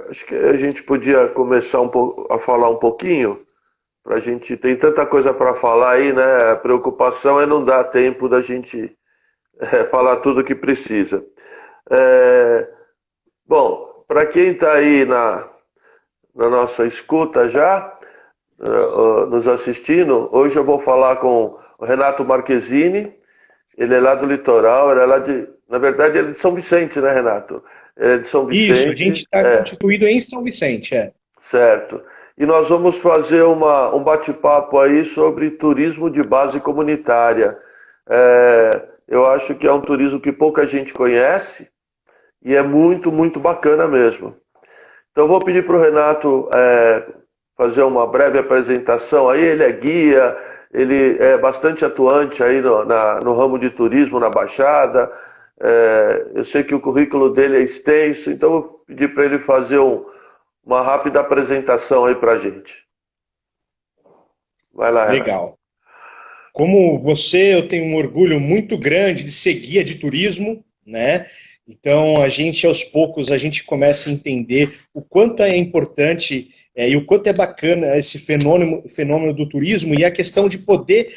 Acho que a gente podia começar a falar um pouquinho, para a gente, tem tanta coisa para falar aí, né? A preocupação é não dar tempo da gente falar tudo o que precisa. É, bom, para quem está aí na nossa escuta já, nos assistindo, hoje eu vou falar com o Renato Marquezini. Ele é lá do litoral, ele é lá de. Na verdade, ele é de São Vicente, né, Renato? Ele é de São Isso, a gente Vicente, está constituído em São Vicente, é. certo. E nós vamos fazer um bate-papo aí sobre turismo de base comunitária. Eu acho que é um turismo que pouca gente conhece e é muito, muito bacana mesmo. Então, eu vou pedir para o Renato fazer uma breve apresentação aí. Ele é guia, ele é bastante atuante aí no ramo de turismo na Baixada. Eu sei que o currículo dele é extenso, então eu vou pedir para ele fazer uma rápida apresentação aí para a gente. Vai lá, Renato. Legal. Como você, eu tenho um orgulho muito grande de ser guia de turismo, né? Então, a gente, aos poucos, a gente começa a entender o quanto é importante e o quanto é bacana esse fenômeno do turismo e a questão de poder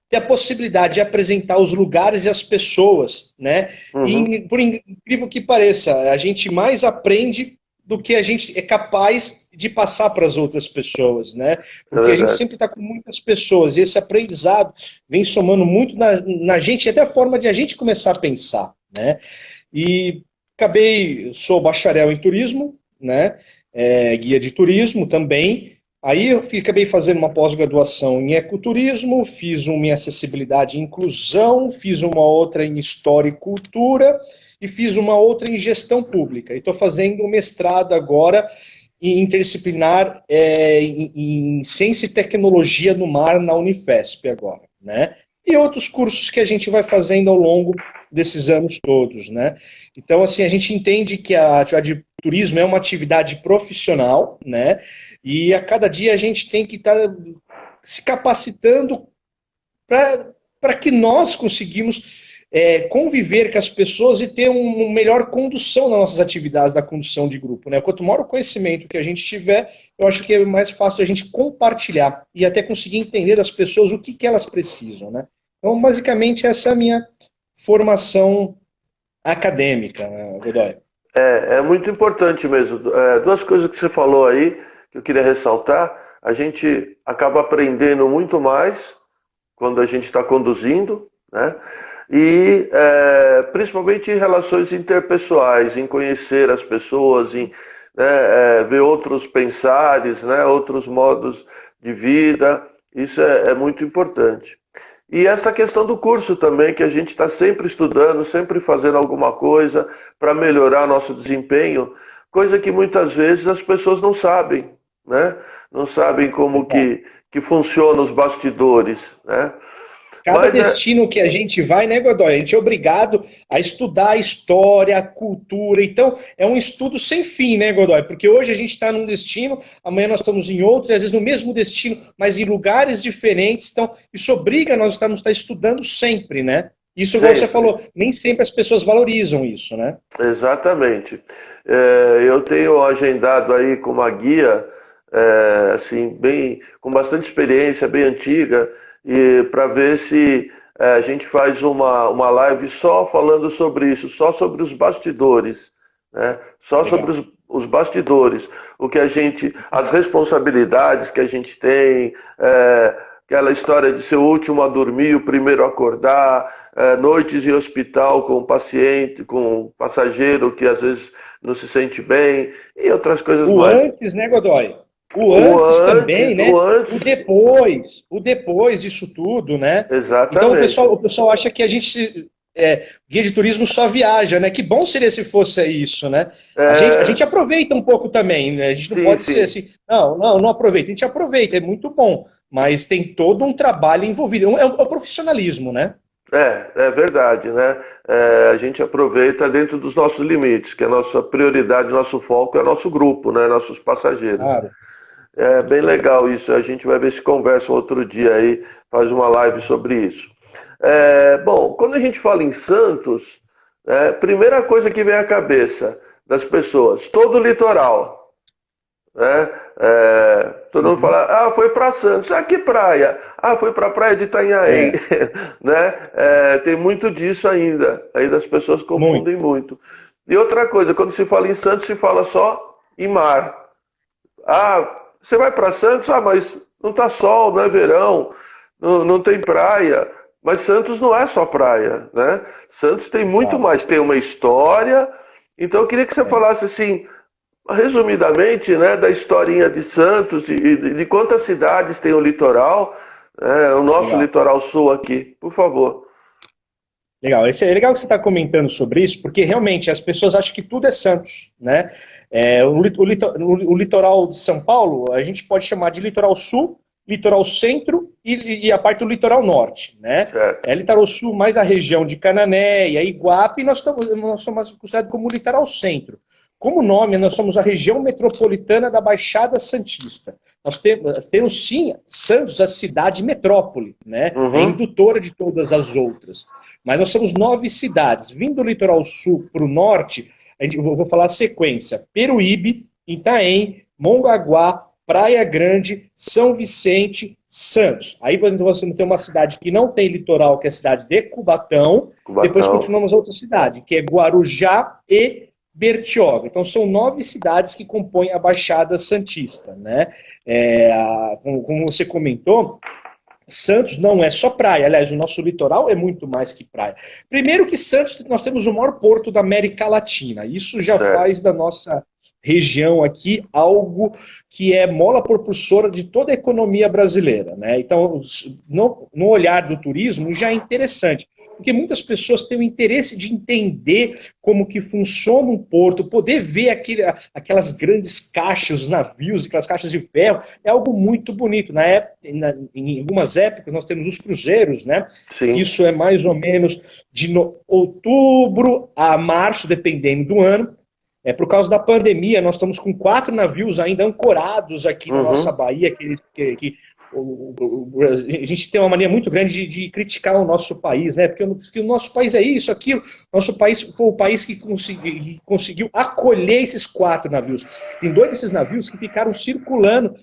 ter a possibilidade de apresentar os lugares e as pessoas, né? Uhum, E, por incrível que pareça, a gente mais aprende do que a gente é capaz de passar para as outras pessoas, né? é Porque a gente verdade. sempre está com muitas pessoas e esse aprendizado vem somando muito na gente, e até a forma de a gente começar a pensar, né? E sou bacharel em turismo, né? Guia de turismo também. Aí acabei fazendo uma pós-graduação em ecoturismo, fiz uma em acessibilidade e inclusão, fiz uma outra em história e cultura e fiz uma outra em gestão pública. E estou fazendo um mestrado agora em interdisciplinar em ciência e tecnologia no mar na Unifesp agora, né? E outros cursos que a gente vai fazendo ao longo desses anos todos, né? Então, assim, a gente entende que a atividade de turismo é uma atividade profissional, né? E a cada dia a gente tem que estar se capacitando para que nós conseguimos conviver com as pessoas e ter uma melhor condução nas nossas atividades da condução de grupo, né? Quanto maior o conhecimento que a gente tiver, eu acho que é mais fácil a gente compartilhar e até conseguir entender das pessoas o que elas precisam, né? Então, basicamente, essa é a minha formação acadêmica, né, Godoy? É muito importante mesmo. Duas coisas que você falou aí que eu queria ressaltar. A gente acaba aprendendo muito mais quando a gente está conduzindo, né? E principalmente em relações interpessoais, em conhecer as pessoas, em ver outros pensares, né? Outros modos de vida. Isso é muito importante. E essa questão do curso também, que a gente está sempre estudando, sempre fazendo alguma coisa para melhorar nosso desempenho, coisa que muitas vezes as pessoas não sabem, né? Não sabem como que funciona os bastidores, né? Cada Mas destino que a gente vai, né, Godoy? A gente é obrigado a estudar a história, a cultura. Então, é um estudo sem fim, né, Godoy? Porque hoje a gente está num destino, amanhã nós estamos em outro, e às vezes no mesmo destino, mas em lugares diferentes. Então, isso obriga nós a estar estudando sempre, né? Isso, igual você sempre, falou, nem sempre as pessoas valorizam isso, né? exatamente. Eu tenho agendado aí com uma guia, assim, bem, com bastante experiência, bem antiga, e para ver se a gente faz uma live só falando sobre isso, só sobre os bastidores, né? Só sobre Legal. os bastidores, o que a gente, as responsabilidades que a gente tem, aquela história de ser o último a dormir, o primeiro a acordar, noites em hospital com paciente, com passageiro que às vezes não se sente bem e outras coisas O mais. antes, né, Godoy? O O antes também, antes, o né? antes, O depois disso tudo, né? Então exatamente. o pessoal acha que a gente, guia de turismo só viaja, né? Que bom seria se fosse isso, né? A gente É, aproveita um pouco também, né? A gente não sim, pode ser sim. assim, não aproveita. A gente aproveita, é muito bom, mas tem todo um trabalho envolvido. É o profissionalismo, né? É verdade, né? A gente aproveita dentro dos nossos limites, que a nossa prioridade, nosso foco é nosso grupo, né? Nossos passageiros. Claro. É bem legal isso. A gente vai ver se conversa um outro dia aí, faz uma live sobre isso. Bom, quando a gente fala em Santos, primeira coisa que vem à cabeça, das pessoas, todo o litoral, né? Todo mundo fala, foi para Santos, que praia? Foi para a praia de Itanhaém, né? Tem muito disso ainda as pessoas confundem muito. E outra coisa, quando se fala em Santos, se fala só em mar. Você vai para Santos, mas não tá sol, não é verão, não tem praia. Mas Santos não é só praia, né? Santos tem muito mais, tem uma história. Então eu queria que você falasse assim, resumidamente, né, da historinha de Santos e de quantas cidades tem o litoral, o nosso litoral sul aqui, por favor. Legal, é legal que você está comentando sobre isso, porque realmente as pessoas acham que tudo é Santos, né? O litoral de São Paulo, a gente pode chamar de litoral sul, litoral centro e a parte do litoral norte, né? Litoral sul mais a região de Cananéia, Iguape, e nós somos considerados como litoral centro. Como nome, nós somos a região metropolitana da Baixada Santista. Nós temos sim, Santos, a cidade metrópole, né? É indutora de todas as outras. Mas nós somos 9 cidades. Vindo do litoral sul para o norte, eu vou falar a sequência: Peruíbe, Itaém, Mongaguá, Praia Grande, São Vicente, Santos. Aí você tem uma cidade que não tem litoral, que é a cidade de Cubatão. Depois continuamos a outra cidade, que é Guarujá e Bertioga. Então são 9 cidades que compõem a Baixada Santista, né? Como você comentou, Santos não é só praia. Aliás, o nosso litoral é muito mais que praia. Primeiro que Santos, nós temos o maior porto da América Latina. Isso já faz da nossa região aqui algo que é mola propulsora de toda a economia brasileira, né? Então, no olhar do turismo já é interessante, porque muitas pessoas têm o interesse de entender como que funciona um porto, poder ver aquelas grandes caixas, os navios, aquelas caixas de ferro, é algo muito bonito. Em algumas épocas nós temos os cruzeiros, né? Isso é mais ou menos de outubro a março, dependendo do ano. Por causa da pandemia, nós estamos com 4 navios ainda ancorados aqui na nossa Bahia, a gente tem uma mania muito grande de criticar o nosso país, né? Porque o nosso país é isso, aquilo. Nosso país foi o país que conseguiu acolher esses 4 navios. Tem 2 desses navios que ficaram circulando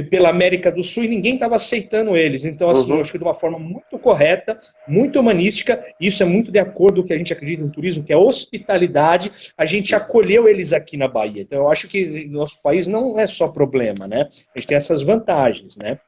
pela América do Sul e ninguém estava aceitando eles. Então, assim, eu acho que de uma forma muito correta, muito humanística, isso é muito de acordo com o que a gente acredita no turismo, que é hospitalidade, a gente acolheu eles aqui na Bahia. Então, eu acho que nosso país não é só problema, né? A gente tem essas vantagens, né?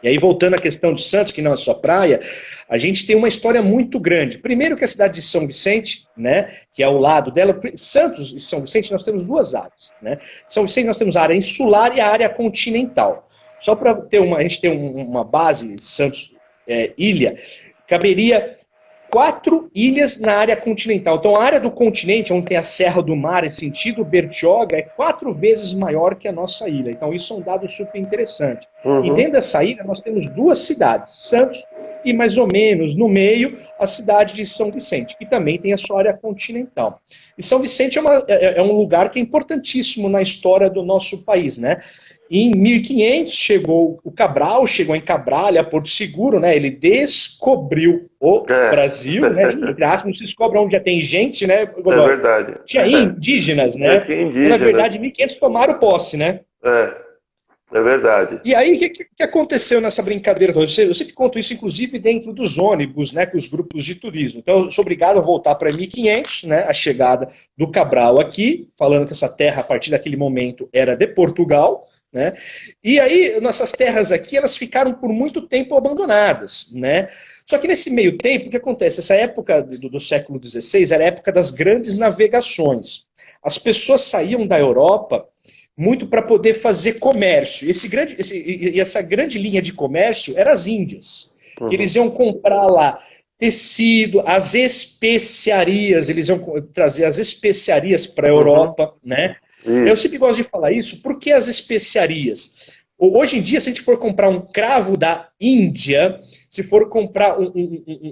E aí, voltando à questão de Santos, que não é só praia, a gente tem uma história muito grande. Primeiro que a cidade de São Vicente, né, que é ao lado dela, Santos e São Vicente, nós temos 2 áreas, né? São Vicente nós temos a área insular e a área continental. Só para ter a gente tem uma base, Santos ilha, caberia 4 ilhas na área continental. Então, a área do continente, onde tem a Serra do Mar, em sentido Bertioga, é 4 vezes maior que a nossa ilha. Então, isso é um dado super interessante. E dentro dessa ilha, nós temos 2 cidades, Santos e, mais ou menos, no meio, a cidade de São Vicente, que também tem a sua área continental. E São Vicente é um lugar que é importantíssimo na história do nosso país, né? Em 1500 chegou o Cabral, chegou em Cabralha, Porto Seguro, né? Ele descobriu o Brasil, né? Não se descobre onde já tem gente, né? É verdade. Tinha indígenas, né? Tinha indígenas. Na verdade, em 1500 tomaram posse, né? É verdade. E aí, o que aconteceu nessa brincadeira? Eu sempre conto isso, inclusive, dentro dos ônibus, né, com os grupos de turismo. Então, eu sou obrigado a voltar para 1500, né, a chegada do Cabral aqui, falando que essa terra, a partir daquele momento, era de Portugal, né? E aí, nossas terras aqui, elas ficaram por muito tempo abandonadas, né? Só que nesse meio tempo, o que acontece? Essa época do século XVI era a época das grandes navegações. As pessoas saíam da Europa muito para poder fazer comércio. E essa grande linha de comércio era as Índias. Que eles iam comprar lá tecido, as especiarias, eles iam trazer as especiarias para a Europa, né? Eu sempre gosto de falar isso, porque as especiarias? Hoje em dia, se a gente for comprar um cravo da Índia, se for comprar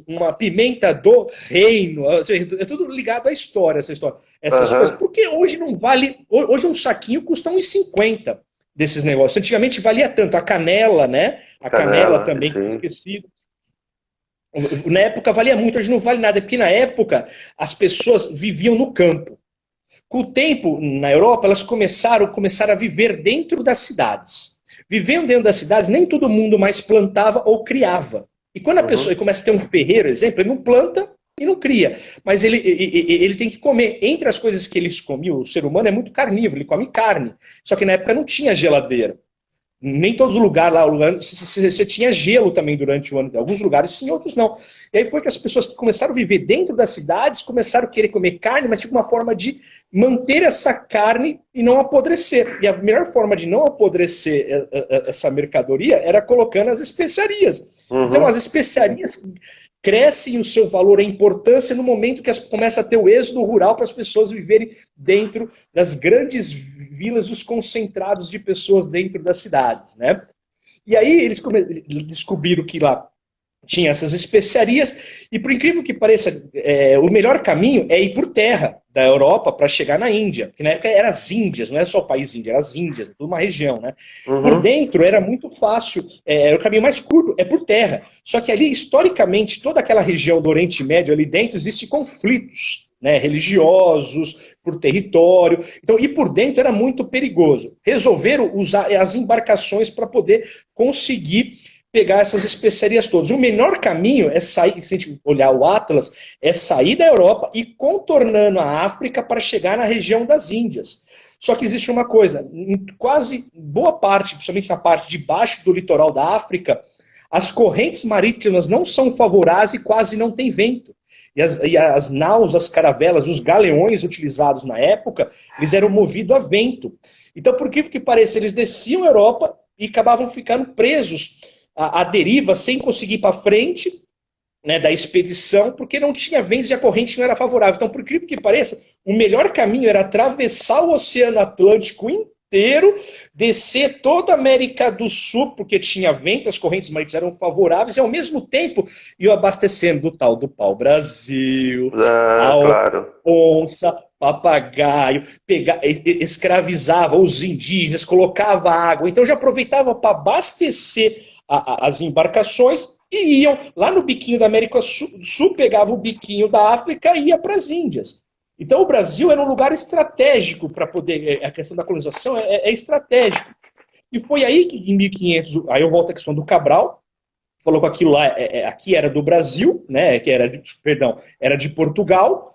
uma pimenta do reino, é tudo ligado à história, essas coisas. Porque hoje não vale. Hoje um saquinho custa R$1,50 desses negócios. Antigamente valia tanto. A canela, né? A canela também, esquecido. Na época valia muito, hoje não vale nada, porque na época as pessoas viviam no campo. Com o tempo, na Europa, elas começaram a viver dentro das cidades. Vivendo dentro das cidades, nem todo mundo mais plantava ou criava. E quando a pessoa começa a ter um ferreiro, exemplo, ele não planta e não cria. Mas ele tem que comer. Entre as coisas que eles comiam, o ser humano é muito carnívoro, ele come carne. Só que na época não tinha geladeira. Nem todo lugar lá, você tinha gelo também durante o ano. Em alguns lugares sim, outros não. E aí foi que as pessoas começaram a viver dentro das cidades, começaram a querer comer carne, mas tinha uma forma de manter essa carne e não apodrecer. E a melhor forma de não apodrecer essa mercadoria era colocando as especiarias. Então as especiarias crescem o seu valor, a importância no momento que começa a ter o êxodo rural para as pessoas viverem dentro das grandes vilas, os concentrados de pessoas dentro das cidades, né? E aí eles descobriram que lá tinha essas especiarias, e por incrível que pareça, o melhor caminho é ir por terra da Europa para chegar na Índia, porque na época eram as Índias, não é só o país Índia, eram as Índias, toda uma região, né? Por dentro era muito fácil, era o caminho mais curto, é por terra. Só que ali, historicamente, toda aquela região do Oriente Médio, ali dentro, existem conflitos, né, religiosos, por território. Então, ir por dentro era muito perigoso. Resolveram usar as embarcações para poder conseguir pegar essas especiarias todas. O menor caminho é sair, se a gente olhar o Atlas, é sair da Europa e contornando a África para chegar na região das Índias. Só que existe uma coisa, em quase boa parte, principalmente na parte de baixo do litoral da África, as correntes marítimas não são favoráveis e quase não tem vento. E as naus, as caravelas, os galeões utilizados na época, eles eram movidos a vento. Então, por que pareça, eles desciam a Europa e acabavam ficando presos à deriva, sem conseguir ir para frente, né, da expedição, porque não tinha vento e a corrente não era favorável. Então, por incrível que pareça, o melhor caminho era atravessar o Oceano Atlântico inteiro, descer toda a América do Sul, porque tinha vento, as correntes marítimas eram favoráveis, e ao mesmo tempo ia abastecendo do tal do pau-brasil, claro. onça, papagaio, escravizava os indígenas, colocava água, então já aproveitava para abastecer as embarcações e iam lá no biquinho da América Sul, pegava o biquinho da África e ia para as Índias. Então o Brasil era um lugar estratégico para poder, a questão da colonização é estratégico. E foi aí que em 1500, aí eu volto à questão do Cabral, falou que aquilo lá, aqui era do Brasil, né, que era, perdão, era de Portugal,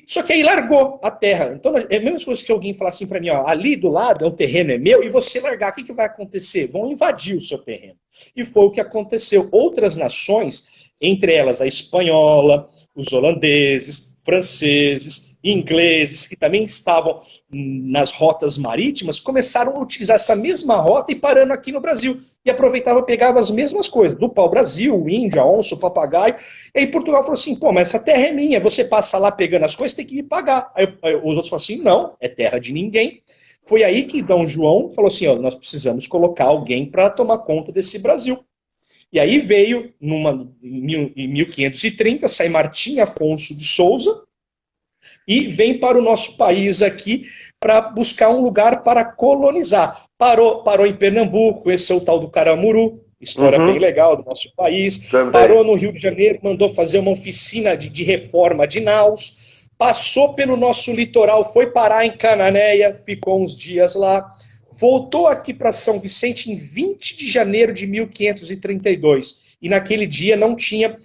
só que aí largou a terra. Então é a mesma coisa que alguém falar assim para mim, ó, ali do lado o terreno é meu, e você largar, o que vai acontecer? Vão invadir o seu terreno. E foi o que aconteceu. Outras nações, entre elas a espanhola, os holandeses, franceses, ingleses, que também estavam nas rotas marítimas, começaram a utilizar essa mesma rota e parando aqui no Brasil. E aproveitava, pegava as mesmas coisas, do pau-brasil, o índio, a onça, o papagaio. E aí Portugal falou assim, pô, mas essa terra é minha, você passa lá pegando as coisas, tem que me pagar. Aí os outros falaram assim, não, é terra de ninguém. Foi aí que Dom João falou assim, ó, nós precisamos colocar alguém para tomar conta desse Brasil. E aí veio, em 1530, sai Martim Afonso de Souza, e vem para o nosso país aqui para buscar um lugar para colonizar. Parou em Pernambuco, conheceu o tal do Caramuru, história bem legal do nosso país. Também. Parou no Rio de Janeiro, mandou fazer uma oficina de reforma de naus. Passou pelo nosso litoral, foi parar em Cananéia, ficou uns dias lá. Voltou aqui para São Vicente em 20 de janeiro de 1532. E naquele dia não tinha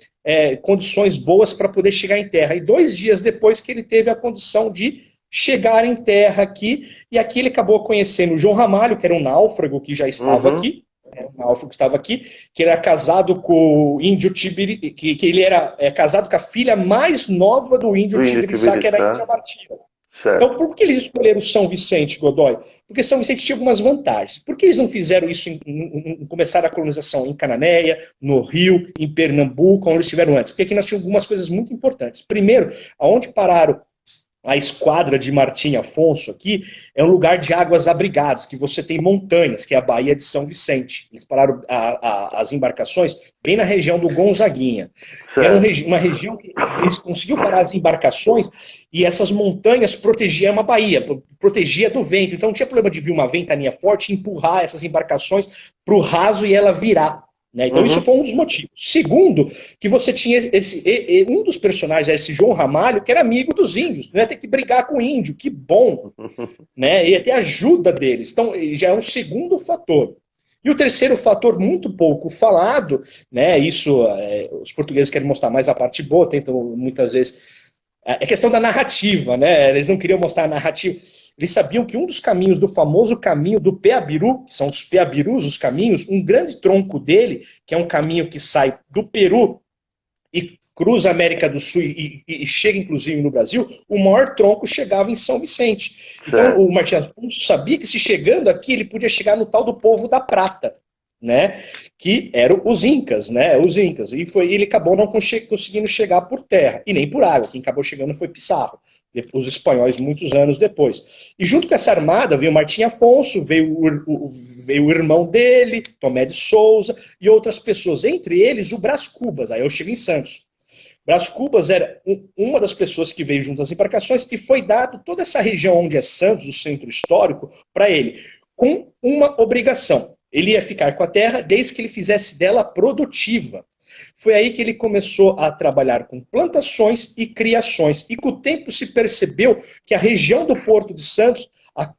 condições boas para poder chegar em terra. E 2 dias depois que ele teve a condição de chegar em terra aqui, e aqui ele acabou conhecendo o João Ramalho, que era um náufrago que já estava aqui, que era casado com o índio Tibiri, que ele era casado com a filha mais nova do índio Tibiriçá, que era a Índia Martira. Certo. Então, por que eles escolheram São Vicente, Godoy? Porque São Vicente tinha algumas vantagens. Por que eles não fizeram isso começaram a colonização em Cananéia, no Rio, em Pernambuco, onde eles estiveram antes? Porque aqui nós tínhamos algumas coisas muito importantes. Primeiro, aonde pararam a esquadra de Martim Afonso aqui, é um lugar de águas abrigadas, que você tem montanhas, que é a Baía de São Vicente. Eles pararam as embarcações bem na região do Gonzaguinha. Era uma região que eles conseguiram parar as embarcações e essas montanhas protegiam uma baía, protegia do vento. Então não tinha problema de vir uma ventania forte e empurrar essas embarcações para o raso e ela virar. Né? Então isso foi um dos motivos. Segundo, que você tinha um dos personagens, esse João Ramalho, que era amigo dos índios, não ia ter que brigar com o índio, que bom, né? Ia ter ajuda deles. Então já é um segundo fator. E o terceiro fator, muito pouco falado, né? Isso os portugueses querem mostrar mais a parte boa, tentam muitas vezes. É questão da narrativa, né? Eles não queriam mostrar a narrativa. Eles sabiam que um dos caminhos do famoso caminho do Peabiru, que são os Peabirus, os caminhos, um grande tronco dele, que é um caminho que sai do Peru e cruza a América do Sul e chega inclusive no Brasil, o maior tronco chegava em São Vicente. Então o Martins Afonso sabia que se chegando aqui, ele podia chegar no tal do povo da Prata, né? Que eram os Incas, né? Os Incas. E ele acabou não conseguindo chegar por terra, e nem por água. Quem acabou chegando foi Pizarro, os espanhóis muitos anos depois. E junto com essa armada veio Martim Afonso, veio o irmão dele, Tomé de Souza, e outras pessoas, entre eles o Brás Cubas. Aí eu chego em Santos. Brás Cubas era uma das pessoas que veio junto às embarcações e foi dado toda essa região onde é Santos, o centro histórico, para ele, com uma obrigação. Ele ia ficar com a terra desde que ele fizesse dela produtiva. Foi aí que ele começou a trabalhar com plantações e criações. E com o tempo se percebeu que a região do Porto de Santos,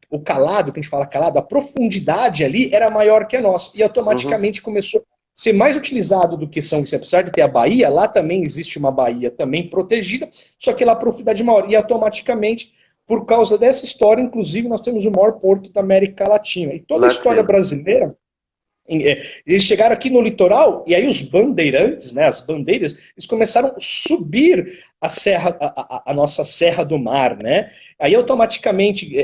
o calado, que a gente fala calado, a profundidade ali era maior que a nossa. E automaticamente começou a ser mais utilizado do que São Vicente. Apesar de ter a Bahia, lá também existe uma Bahia também protegida, só que lá a profundidade é maior. E automaticamente, por causa dessa história, inclusive, nós temos o maior porto da América Latina. E toda a história brasileira, eles chegaram aqui no litoral, e aí os bandeirantes, né, as bandeiras, eles começaram a subir a serra, a nossa Serra do Mar, né? Aí automaticamente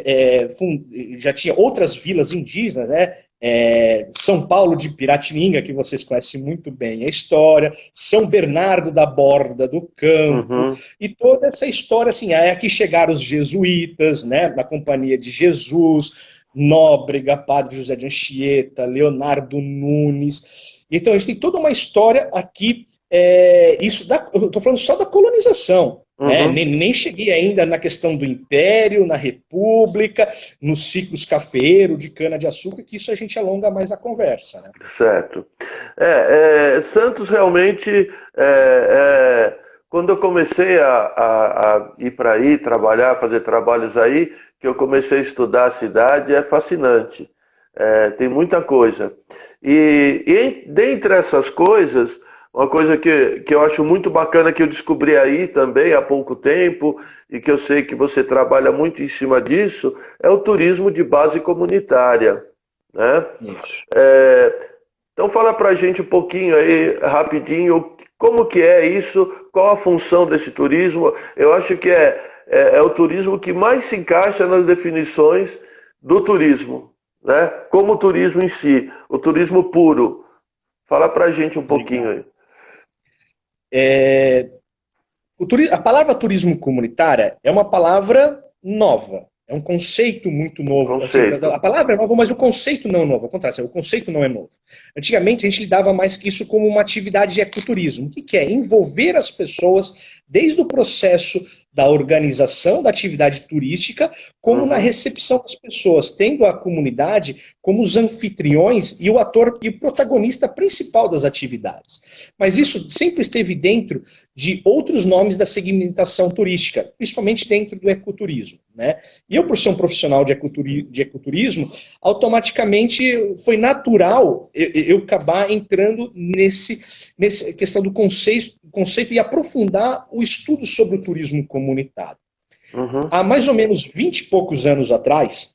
já tinha outras vilas indígenas, né? São Paulo de Piratininga, que vocês conhecem muito bem a história, São Bernardo da Borda do Campo, e toda essa história, assim, aí aqui chegaram os jesuítas, né, na Companhia de Jesus, Nóbrega, Padre José de Anchieta, Leonardo Nunes. Então a gente tem toda uma história aqui, eu estou falando só da colonização, né? Nem cheguei ainda na questão do Império, na República, nos ciclos cafeeiro, de cana-de-açúcar, que isso a gente alonga mais a conversa, né? Certo. Santos realmente, quando eu comecei a ir para aí, trabalhar, fazer trabalhos aí, que eu comecei a estudar a cidade, é fascinante. Tem muita coisa. E dentre essas coisas, uma coisa que eu acho muito bacana, que eu descobri aí também há pouco tempo, e que eu sei que você trabalha muito em cima disso, é o turismo de base comunitária, né? Então fala pra gente um pouquinho aí, rapidinho, como que é isso, qual a função desse turismo. Eu acho que é o turismo que mais se encaixa nas definições do turismo, né? Como o turismo em si, o turismo puro. Fala pra gente um pouquinho aí. A palavra turismo comunitário é uma palavra nova, é um conceito muito novo. Assim, a palavra é nova, mas o conceito não é novo. Ao contrário, o conceito não é novo. Antigamente a gente lidava mais que isso como uma atividade de ecoturismo. O que é? Envolver as pessoas desde o processo da organização da atividade turística, como na recepção das pessoas, tendo a comunidade como os anfitriões e o ator e o protagonista principal das atividades. Mas isso sempre esteve dentro de outros nomes da segmentação turística, principalmente dentro do ecoturismo, né? E eu, por ser um profissional de ecoturismo, automaticamente foi natural eu acabar entrando nessa questão do conceito e aprofundar o estudo sobre o turismo comunitário. Há mais ou menos 20 e poucos anos atrás,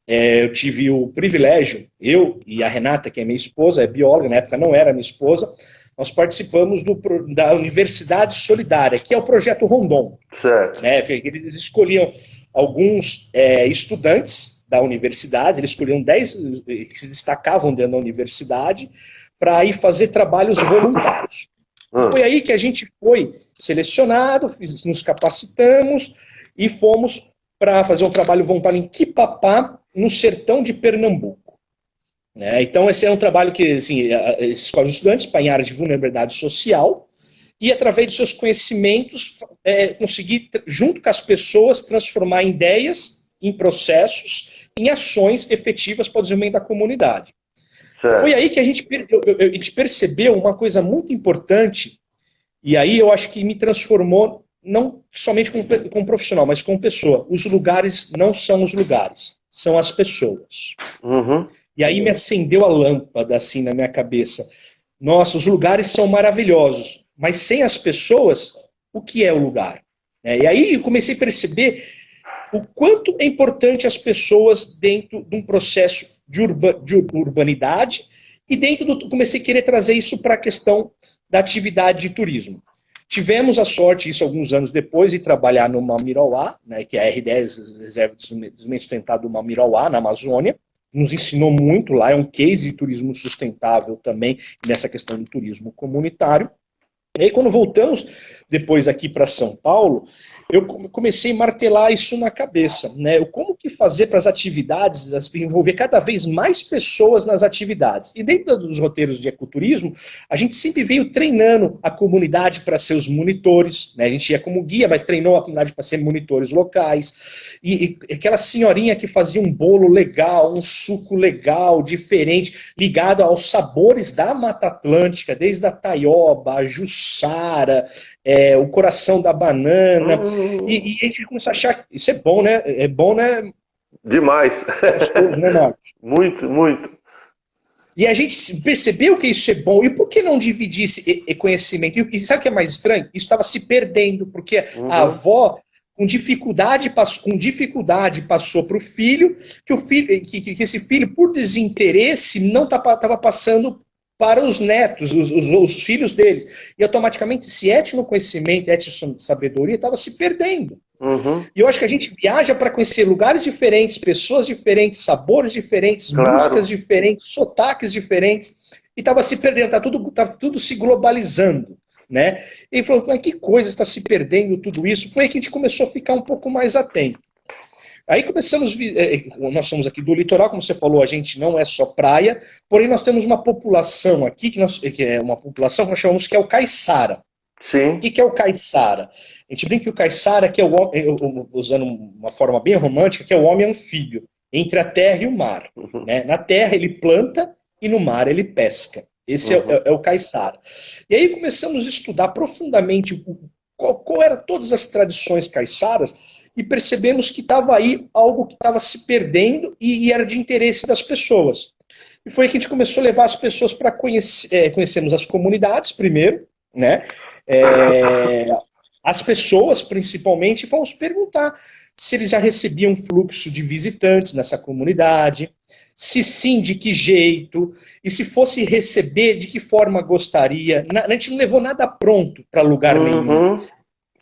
eu tive o privilégio, eu e a Renata, que é minha esposa, é bióloga, na época não era minha esposa, nós participamos da Universidade Solidária, que é o projeto Rondon. Certo. Né? Eles escolhiam alguns estudantes da universidade, eles escolhiam 10 que se destacavam dentro da universidade para ir fazer trabalhos voluntários. Foi aí que a gente foi selecionado, nos capacitamos e fomos para fazer um trabalho voluntário em Quipapá, no sertão de Pernambuco. Então esse é um trabalho que assim, escolhe os estudantes para em áreas de vulnerabilidade social e através dos seus conhecimentos conseguir, junto com as pessoas, transformar ideias em processos, em ações efetivas para o desenvolvimento da comunidade. Foi aí que a gente percebeu uma coisa muito importante, e aí eu acho que me transformou, não somente como profissional, mas como pessoa. Os lugares não são os lugares, são as pessoas. Uhum. E aí me acendeu a lâmpada assim na minha cabeça. Nossa, os lugares são maravilhosos, mas sem as pessoas, o que é o lugar? E aí eu comecei a perceber o quanto é importante as pessoas dentro de um processo de urbanidade e comecei a querer trazer isso para a questão da atividade de turismo. Tivemos a sorte, isso alguns anos depois, de trabalhar no Mamirauá, né, que é a R10, Reserva de Desenvolvimento Sustentável do Mamirauá, na Amazônia. Nos ensinou muito lá, é um case de turismo sustentável também, nessa questão de turismo comunitário. E aí, quando voltamos depois aqui para São Paulo, eu comecei a martelar isso na cabeça, né? Como que fazer para as atividades, envolver cada vez mais pessoas nas atividades. E dentro dos roteiros de ecoturismo, a gente sempre veio treinando a comunidade para ser os monitores, né? A gente ia como guia, mas treinou a comunidade para ser monitores locais. E aquela senhorinha que fazia um bolo legal, um suco legal, diferente, ligado aos sabores da Mata Atlântica, desde a taioba, a jussara, o coração da banana, e a gente começou a achar que isso é bom, né? É bom, né? Demais. Né, Marcos? Muito, muito. E a gente percebeu que isso é bom, e por que não dividir esse conhecimento? E sabe o que é mais estranho? Isso estava se perdendo, porque a avó, com dificuldade passou para o filho, que esse filho, por desinteresse, não estava passando para os netos, os filhos deles. E automaticamente esse etnoconhecimento, etno-sabedoria estava se perdendo. E eu acho que a gente viaja para conhecer lugares diferentes, pessoas diferentes, sabores diferentes, músicas diferentes, sotaques diferentes, e estava se perdendo, tá tudo se globalizando. Né? E ele falou, mas que coisa, está se perdendo tudo isso? Foi aí que a gente começou a ficar um pouco mais atento. Aí começamos, nós somos aqui do litoral, como você falou, a gente não é só praia, porém nós temos uma população aqui, que é uma população que nós chamamos que é o caiçara. Sim. O que é o caiçara? A gente brinca que o caiçara, que é usando uma forma bem romântica, que é o homem anfíbio, entre a terra e o mar. Né? Na terra ele planta e no mar ele pesca. Esse é o caiçara. E aí começamos a estudar profundamente qual eram todas as tradições caiçaras, e percebemos que estava aí algo que estava se perdendo e era de interesse das pessoas. E foi aí que a gente começou a levar as pessoas para conhecermos as comunidades primeiro, né? As pessoas, principalmente, vamos perguntar se eles já recebiam fluxo de visitantes nessa comunidade, se sim, de que jeito, e se fosse receber, de que forma gostaria. A gente não levou nada pronto para lugar nenhum.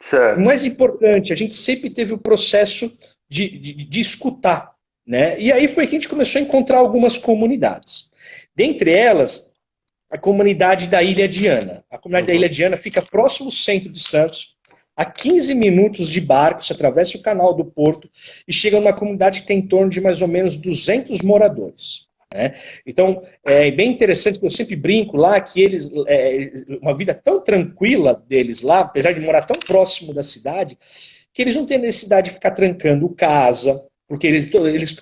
Certo. O mais importante, a gente sempre teve o processo de escutar, né? E aí foi que a gente começou a encontrar algumas comunidades. Dentre elas, a comunidade da Ilha Diana. A comunidade da Ilha Diana fica próximo ao centro de Santos, a 15 minutos de barco, você atravessa o canal do Porto e chega numa comunidade que tem em torno de mais ou menos 200 moradores. Né? Então, é bem interessante, eu sempre brinco lá que eles, uma vida tão tranquila deles lá, apesar de morar tão próximo da cidade, que eles não têm necessidade de ficar trancando casa, porque eles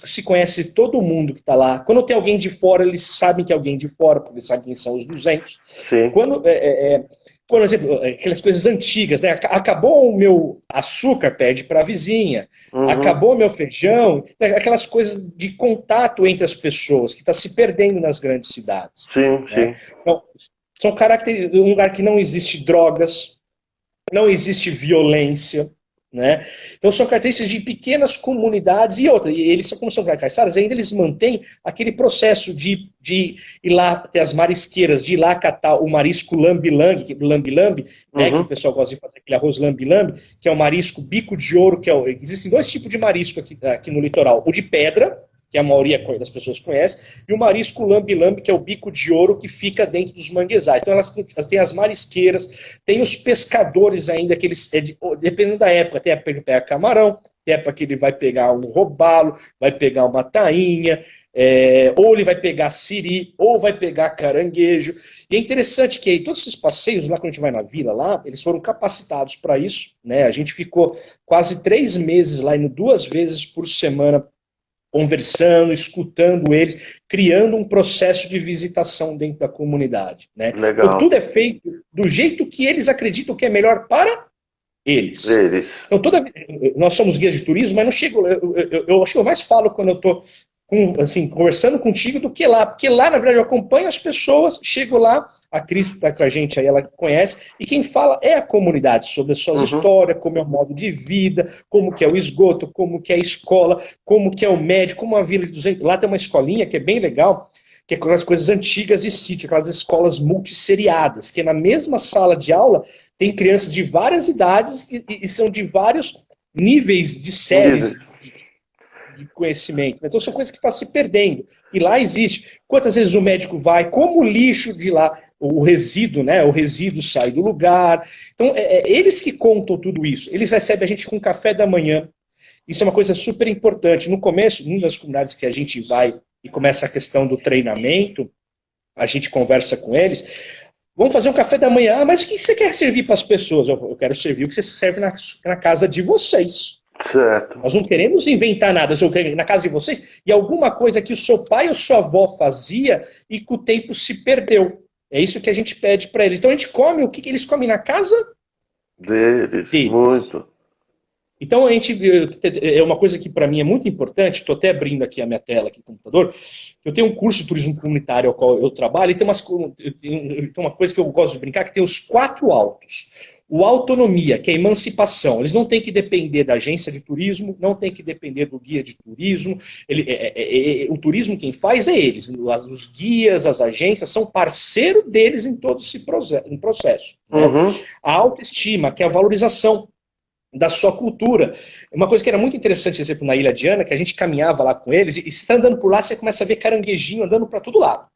se conhecem todo mundo que está lá. Quando tem alguém de fora, eles sabem que é alguém de fora, porque eles sabem quem são os 200. Sim. Por exemplo, aquelas coisas antigas, né? Acabou o meu açúcar, pede para a vizinha. Acabou o meu feijão. Aquelas coisas de contato entre as pessoas, que está se perdendo nas grandes cidades. Sim, né? sim. Então, são características de um lugar que não existe drogas, não existe violência. Né? Então são características de pequenas comunidades e outras. E eles, como são caiçaras, ainda eles mantêm aquele processo de ir lá ter as marisqueiras, de ir lá catar o marisco lambi-lambi, né, que o pessoal gosta de fazer aquele arroz lambi-lambi, que é o marisco bico de ouro, existem dois tipos de marisco aqui no litoral, o de pedra, que a maioria das pessoas conhece, e o marisco lambi-lambi, que é o bico de ouro que fica dentro dos manguezais. Então elas têm as marisqueiras, tem os pescadores ainda, que eles, dependendo da época, tem a época que ele pega camarão, tem a época que ele vai pegar um robalo, vai pegar uma tainha, ou ele vai pegar siri, ou vai pegar caranguejo. E é interessante que aí, todos esses passeios lá, quando a gente vai na vila lá, eles foram capacitados para isso, né? A gente ficou quase 3 meses lá, indo 2 vezes por semana conversando, escutando eles, criando um processo de visitação dentro da comunidade, né? Legal. Então tudo é feito do jeito que eles acreditam que é melhor para eles. Então nós somos guias de turismo, mas não chego, eu acho que eu mais falo quando eu estou assim, conversando contigo do que lá, porque lá, na verdade, eu acompanho as pessoas, chego lá, a Cris está com a gente aí, ela conhece, e quem fala é a comunidade, sobre as suas histórias, como é o modo de vida, como que é o esgoto, como que é a escola, como que é o médico, como a Vila de 200, lá tem uma escolinha que é bem legal, que é aquelas coisas antigas de sítio, aquelas escolas multisseriadas, que na mesma sala de aula tem crianças de várias idades e são de vários níveis de séries de conhecimento. Então são coisas que estão se perdendo. E lá existe. Quantas vezes o médico vai, como o lixo de lá, o resíduo, né? O resíduo sai do lugar. Então, eles que contam tudo isso. Eles recebem a gente com café da manhã. Isso é uma coisa super importante. No começo, numa das comunidades que a gente vai e começa a questão do treinamento, a gente conversa com eles. Vamos fazer um café da manhã. Ah, mas o que você quer servir para as pessoas? Eu quero servir o que você serve na casa de vocês. Certo. Nós não queremos inventar nada, na casa de vocês, e alguma coisa que o seu pai ou sua avó fazia e com o tempo se perdeu. É isso que a gente pede para eles. Então a gente come o que eles comem na casa deles. Muito. Então a gente, é uma coisa que para mim é muito importante, estou até abrindo aqui a minha tela aqui no computador, eu tenho um curso de turismo comunitário ao qual eu trabalho, e tem uma coisa que eu gosto de brincar, que tem os 4 altos. O autonomia, que é a emancipação. Eles não têm que depender da agência de turismo, não têm que depender do guia de turismo. O turismo quem faz é eles. Os guias, as agências, são parceiro deles em todo esse processo. Né? A autoestima, que é a valorização da sua cultura. Uma coisa que era muito interessante, por exemplo, na Ilha de Ana, que a gente caminhava lá com eles, e você está andando por lá, você começa a ver caranguejinho andando para todo lado.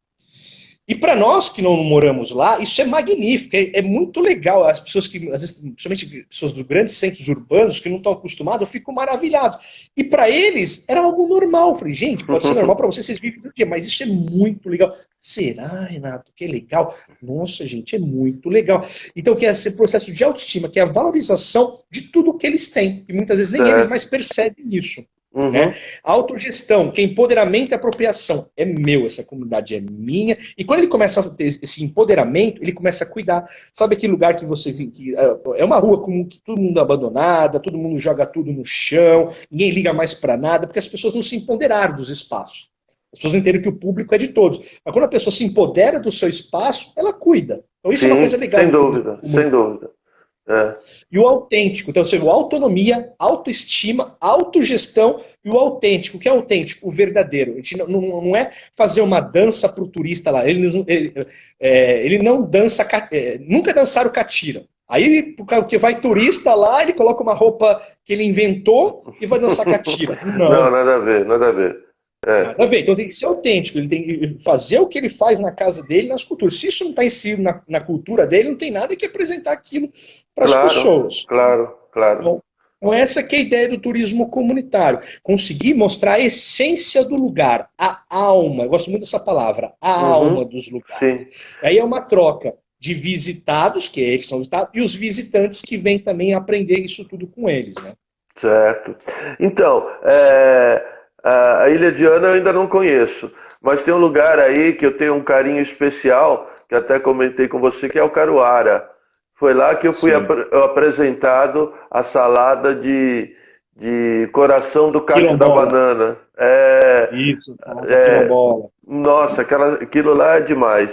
E para nós que não moramos lá, isso é magnífico, é muito legal. As pessoas que, às vezes, principalmente pessoas dos grandes centros urbanos que não estão acostumados, eu fico maravilhado. E para eles era algo normal. Eu falei, gente, pode ser normal para vocês vivem do quê? Mas isso é muito legal. Será, Renato? Que legal. Nossa, gente, é muito legal. Então, que é esse processo de autoestima, que é a valorização de tudo que eles têm. E muitas vezes nem eles mais percebem isso. Né? Autogestão, que é empoderamento e apropriação. É meu, essa comunidade é minha. E quando ele começa a ter esse empoderamento, ele começa a cuidar. Sabe aquele lugar que você. É uma rua com todo mundo abandonada, todo mundo joga tudo no chão, ninguém liga mais para nada, porque as pessoas não se empoderaram dos espaços. As pessoas entenderam que o público é de todos. Mas quando a pessoa se empodera do seu espaço, ela cuida. Então isso é uma coisa legal. Sem dúvida, sem dúvida. E o autêntico, então você vê autonomia, autoestima, autogestão e o autêntico. O que é autêntico? O verdadeiro. A gente não é fazer uma dança para o turista lá. Ele não dança, nunca dançaram catira. Aí, porque vai turista lá, ele coloca uma roupa que ele inventou e vai dançar catira. Não, nada a ver, nada a ver. Nada a ver. Então tem que ser autêntico, ele tem que fazer o que ele faz na casa dele, nas culturas. Se isso não está inserido na cultura dele, não tem nada que apresentar aquilo para as pessoas. Claro. Então essa que é a ideia do turismo comunitário. Conseguir mostrar a essência do lugar, a alma, eu gosto muito dessa palavra, a alma dos lugares. Aí é uma troca de visitados, que eles são visitados, e os visitantes que vêm também aprender isso tudo com eles. Né? Certo. Então, a Ilha de Ana eu ainda não conheço, mas tem um lugar aí que eu tenho um carinho especial, que até comentei com você, que é o Caruara. Foi lá que eu fui apresentado a salada de coração do cacho da banana. Isso, quilombola. Nossa, aquilo lá é demais.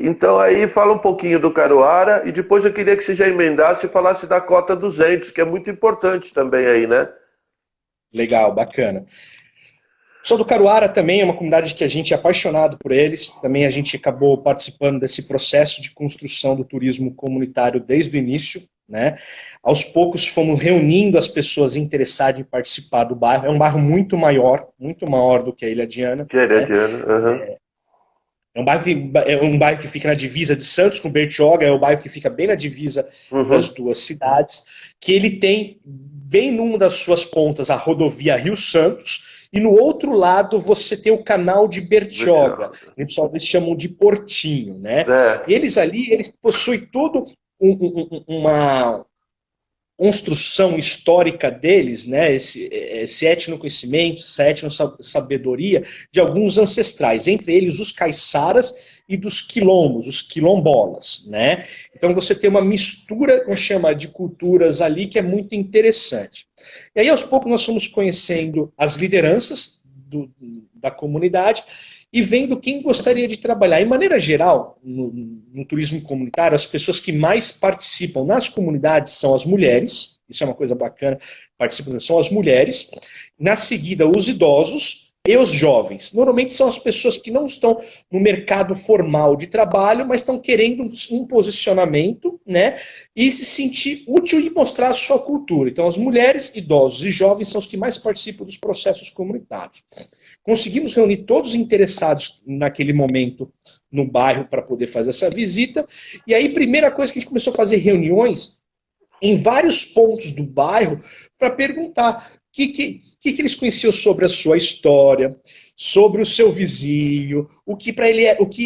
Então aí fala um pouquinho do Caruara e depois eu queria que você já emendasse e falasse da Cota 200, que é muito importante também aí, né? Legal, bacana. Sou do Caruara também, é uma comunidade que a gente é apaixonado por eles. Também a gente acabou participando desse processo de construção do turismo comunitário desde o início. Né? Aos poucos fomos reunindo as pessoas interessadas em participar do bairro. É um bairro muito maior do que a Ilha de Ana. Que é a Ilha de Ana, É um bairro que fica na divisa de Santos com Bertioga, é o bairro que fica bem na divisa das duas cidades, que ele tem bem numa das suas pontas a rodovia Rio Santos, e no outro lado você tem o canal de Bertioga, eles chamam de Portinho, né? E eles ali, eles possuem todo construção histórica deles, né, esse etnoconhecimento, essa etnossabedoria de alguns ancestrais, entre eles os caiçaras e dos quilombos, os quilombolas, né? Então você tem uma mistura, como chama, de culturas ali que é muito interessante. E aí aos poucos nós fomos conhecendo as lideranças da comunidade e vendo quem gostaria de trabalhar. De maneira geral, no turismo comunitário, as pessoas que mais participam nas comunidades são as mulheres, isso é uma coisa bacana, são as mulheres, na seguida os idosos e os jovens. Normalmente são as pessoas que não estão no mercado formal de trabalho, mas estão querendo um posicionamento, né, e se sentir útil e mostrar a sua cultura. Então as mulheres, idosos e jovens são os que mais participam dos processos comunitários. Conseguimos reunir todos os interessados naquele momento no bairro para poder fazer essa visita. E aí, primeira coisa que a gente começou a fazer reuniões em vários pontos do bairro para perguntar o que eles conheciam sobre a sua história, sobre o seu vizinho, o que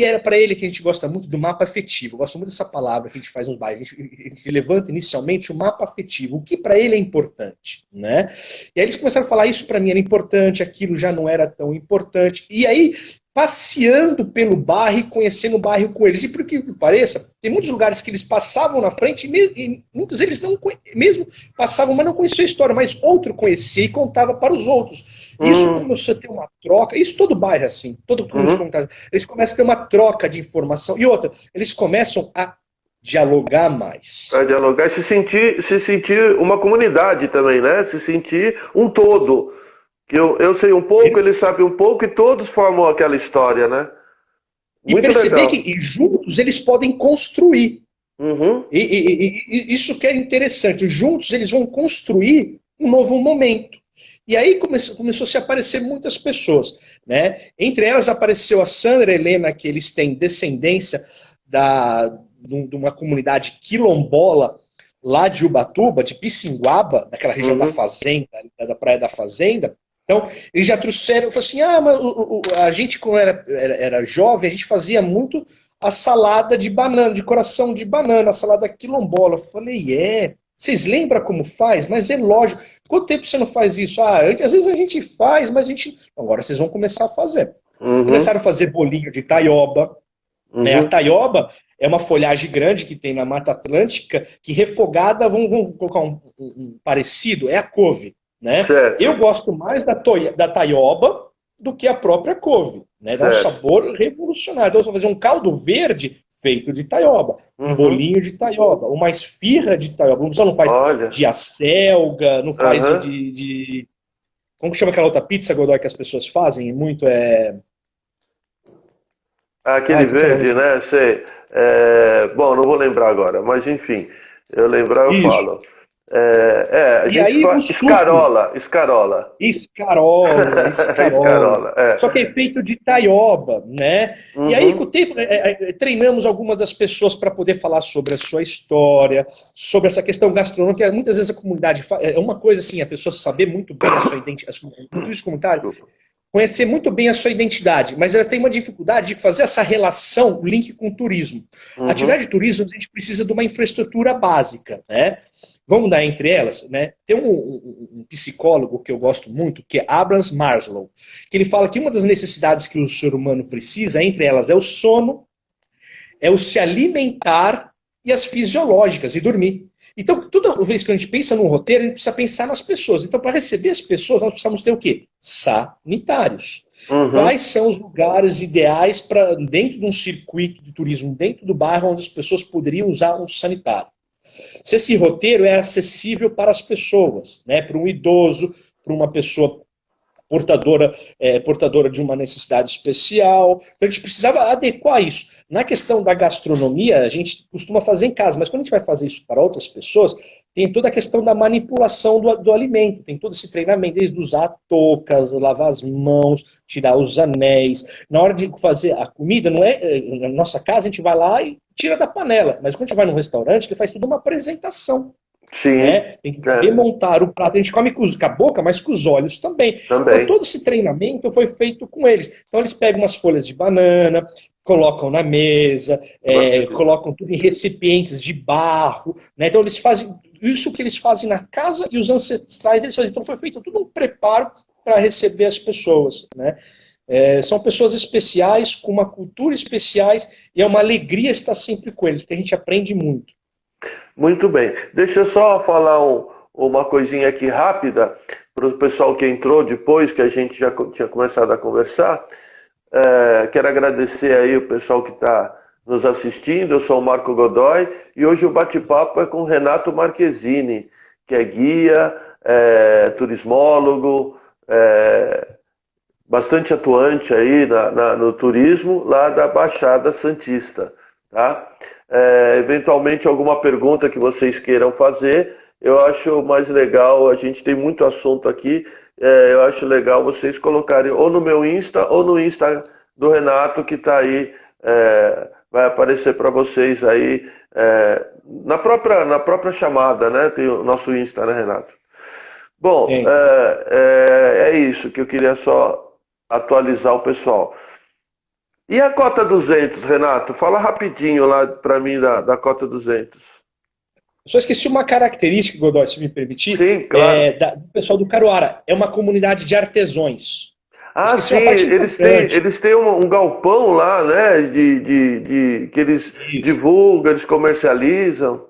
era para ele, que a gente gosta muito do mapa afetivo. Eu gosto muito dessa palavra que a gente faz nos bairros. A gente levanta inicialmente o mapa afetivo, o que para ele é importante, né? E aí eles começaram a falar, isso para mim era importante, aquilo já não era tão importante. E aí, passeando pelo bairro e conhecendo o bairro com eles. E por que pareça, tem muitos lugares que eles passavam na frente e muitos deles não mesmo passavam, mas não conheciam a história, mas outro conhecia e contava para os outros. Isso começou a ter uma troca, isso todo bairro é assim, todo comunitário, eles começam a ter uma troca de informação. E outra, eles começam a dialogar mais. A dialogar e se sentir uma comunidade também, né? Se sentir um todo. Que eu sei um pouco, ele sabe um pouco e todos formam aquela história, né? Muito e perceber legal. Que juntos eles podem construir. E isso que é interessante. Juntos eles vão construir um novo momento. E aí começou a se aparecer muitas pessoas, né? Entre elas apareceu a Sandra Helena, que eles têm descendência de uma comunidade quilombola lá de Ubatuba, de Pissinguaba, daquela região da Fazenda, da Praia da Fazenda. Então, eles já trouxeram, falaram assim, mas a gente quando era jovem, a gente fazia muito a salada de banana, de coração de banana, a salada quilombola. Eu falei, vocês lembram como faz? Mas é lógico. Quanto tempo você não faz isso? Às vezes a gente faz, mas a gente... Agora vocês vão começar a fazer. Começaram a fazer bolinho de taioba. Né? A taioba é uma folhagem grande que tem na Mata Atlântica, que refogada, vamos colocar um parecido, é a couve. Né? Eu gosto mais da taioba do que a própria couve, né? Dá um sabor revolucionário. Então, eu vou fazer um caldo verde feito de taioba, um bolinho de taioba, uma esfirra de taioba. Só não faz de acelga, não faz de... Como que chama aquela outra pizza, Godoy, que as pessoas fazem? Muito aquele verde, né? Sei. Bom, não vou lembrar agora, mas enfim, eu lembrar eu falo. A gente aí, faz escarola. Só que é feito de taioba, né? E aí, com o tempo, treinamos algumas das pessoas para poder falar sobre a sua história, sobre essa questão gastronômica. Muitas vezes a comunidade é uma coisa assim, a pessoa saber muito bem a sua identidade, os comunitários, conhecer muito bem a sua identidade, mas ela tem uma dificuldade de fazer essa relação, o link com o turismo. A atividade de turismo, a gente precisa de uma infraestrutura básica, né? Vamos dar entre elas, né? Tem um psicólogo que eu gosto muito, que é Abraham Maslow, que ele fala que uma das necessidades que o ser humano precisa, entre elas, é o sono, é o se alimentar e as fisiológicas, e dormir. Então, toda vez que a gente pensa num roteiro, a gente precisa pensar nas pessoas. Então, para receber as pessoas, nós precisamos ter o quê? Sanitários. Quais são os lugares ideais para, dentro de um circuito de turismo, dentro do bairro, onde as pessoas poderiam usar um sanitário? Se esse roteiro é acessível para as pessoas, né? Para um idoso, para uma pessoa portadora de uma necessidade especial. Então a gente precisava adequar isso. Na questão da gastronomia, a gente costuma fazer em casa, mas quando a gente vai fazer isso para outras pessoas, tem toda a questão da manipulação do alimento, tem todo esse treinamento, desde usar toucas, lavar as mãos, tirar os anéis. Na hora de fazer a comida, não é na nossa casa, a gente vai lá e tira da panela, mas quando a gente vai num restaurante, ele faz tudo uma apresentação. Sim. Né? Tem que remontar o prato. A gente come com a boca, mas com os olhos também. Então, todo esse treinamento foi feito com eles. Então, eles pegam umas folhas de banana, colocam na mesa, colocam tudo em recipientes de barro. Né? Então, eles fazem isso que eles fazem na casa e os ancestrais deles fazem. Então foi feito tudo um preparo para receber as pessoas, né? São pessoas especiais, com uma cultura especiais, e é uma alegria estar sempre com eles, porque a gente aprende muito. Muito bem. Deixa eu só falar uma coisinha aqui rápida para o pessoal que entrou depois, que a gente já tinha começado a conversar. Quero agradecer aí o pessoal que está nos assistindo. Eu sou o Marco Godoy e hoje o bate-papo é com o Renato Marchesini, que é guia, turismólogo, bastante atuante aí no turismo lá da Baixada Santista, tá? Eventualmente alguma pergunta que vocês queiram fazer, eu acho mais legal, a gente tem muito assunto aqui, eu acho legal vocês colocarem ou no meu Insta ou no Insta do Renato, que está aí, vai aparecer para vocês aí na própria chamada, né? Tem o nosso Insta, né, Renato? Bom, é isso que eu queria só atualizar o pessoal. E a cota 200, Renato? Fala rapidinho lá para mim da cota 200. Eu só esqueci uma característica, Godoy, se me permitir. Sim, claro. Do pessoal do Caruara. É uma comunidade de artesões. Ah, sim, eles têm um galpão lá, né? Que eles divulgam, eles comercializam.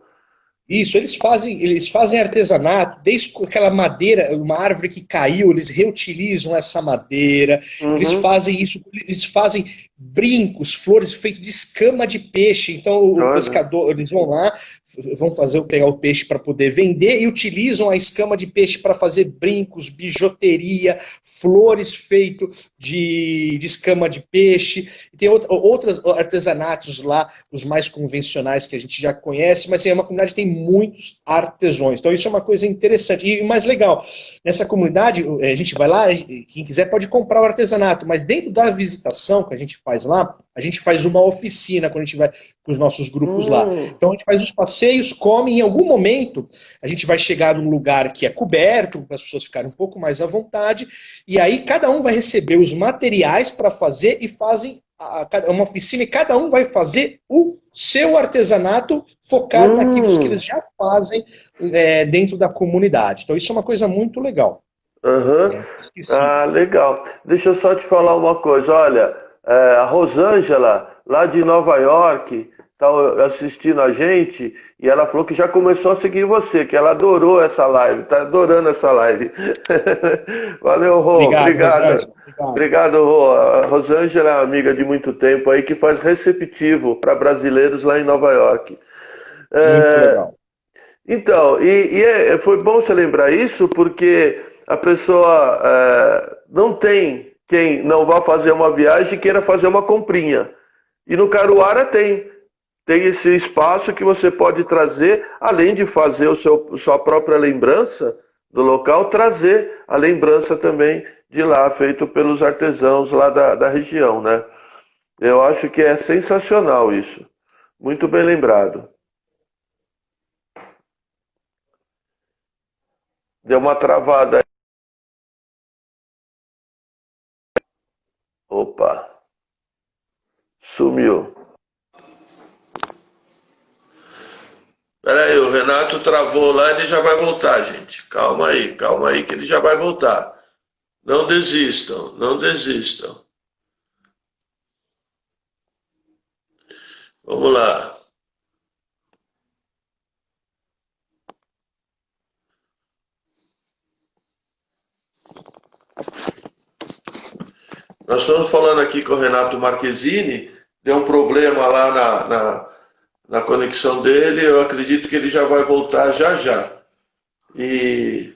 Isso, eles fazem artesanato, desde aquela madeira, uma árvore que caiu, eles reutilizam essa madeira, eles fazem isso, eles fazem brincos, flores feitas de escama de peixe. Então o pescador, eles vão lá, pegar o peixe para poder vender e utilizam a escama de peixe para fazer brincos, bijuteria, flores feitas de escama de peixe. E tem outros artesanatos lá, os mais convencionais que a gente já conhece, mas é uma comunidade que tem muitos artesãos. Então isso é uma coisa interessante. E mais legal, nessa comunidade, a gente vai lá, quem quiser pode comprar o artesanato, mas dentro da visitação que a gente faz lá, a gente faz uma oficina quando a gente vai com os nossos grupos lá. Então a gente faz os passeios, come, em algum momento a gente vai chegar num lugar que é coberto, para as pessoas ficarem um pouco mais à vontade, e aí cada um vai receber os materiais para fazer e fazem uma oficina e cada um vai fazer o seu artesanato focado naquilo que eles já fazem dentro da comunidade. Então isso é uma coisa muito legal. Legal. Deixa eu só te falar uma coisa. Olha, a Rosângela, lá de Nova York, está assistindo a gente e ela falou que já começou a seguir você, que ela adorou essa live, está adorando essa live. Valeu, Rô. Obrigado. Obrigado, Rô. A Rosângela é amiga de muito tempo aí que faz receptivo para brasileiros lá em Nova York. Muito legal. Então, foi bom você lembrar isso, porque a pessoa não tem quem não vá fazer uma viagem e queira fazer uma comprinha. E no Caruara tem esse espaço que você pode trazer, além de fazer sua própria lembrança do local, trazer a lembrança também de lá, feito pelos artesãos lá da região, né? Eu acho que é sensacional isso. Muito bem lembrado. Deu uma travada aí. Opa. Sumiu. Peraí, o Renato travou lá, ele já vai voltar, gente. Calma aí que ele já vai voltar. Não desistam, não desistam. Vamos lá. Nós estamos falando aqui com o Renato Marchesini, deu um problema lá na conexão dele, eu acredito que ele já vai voltar já. E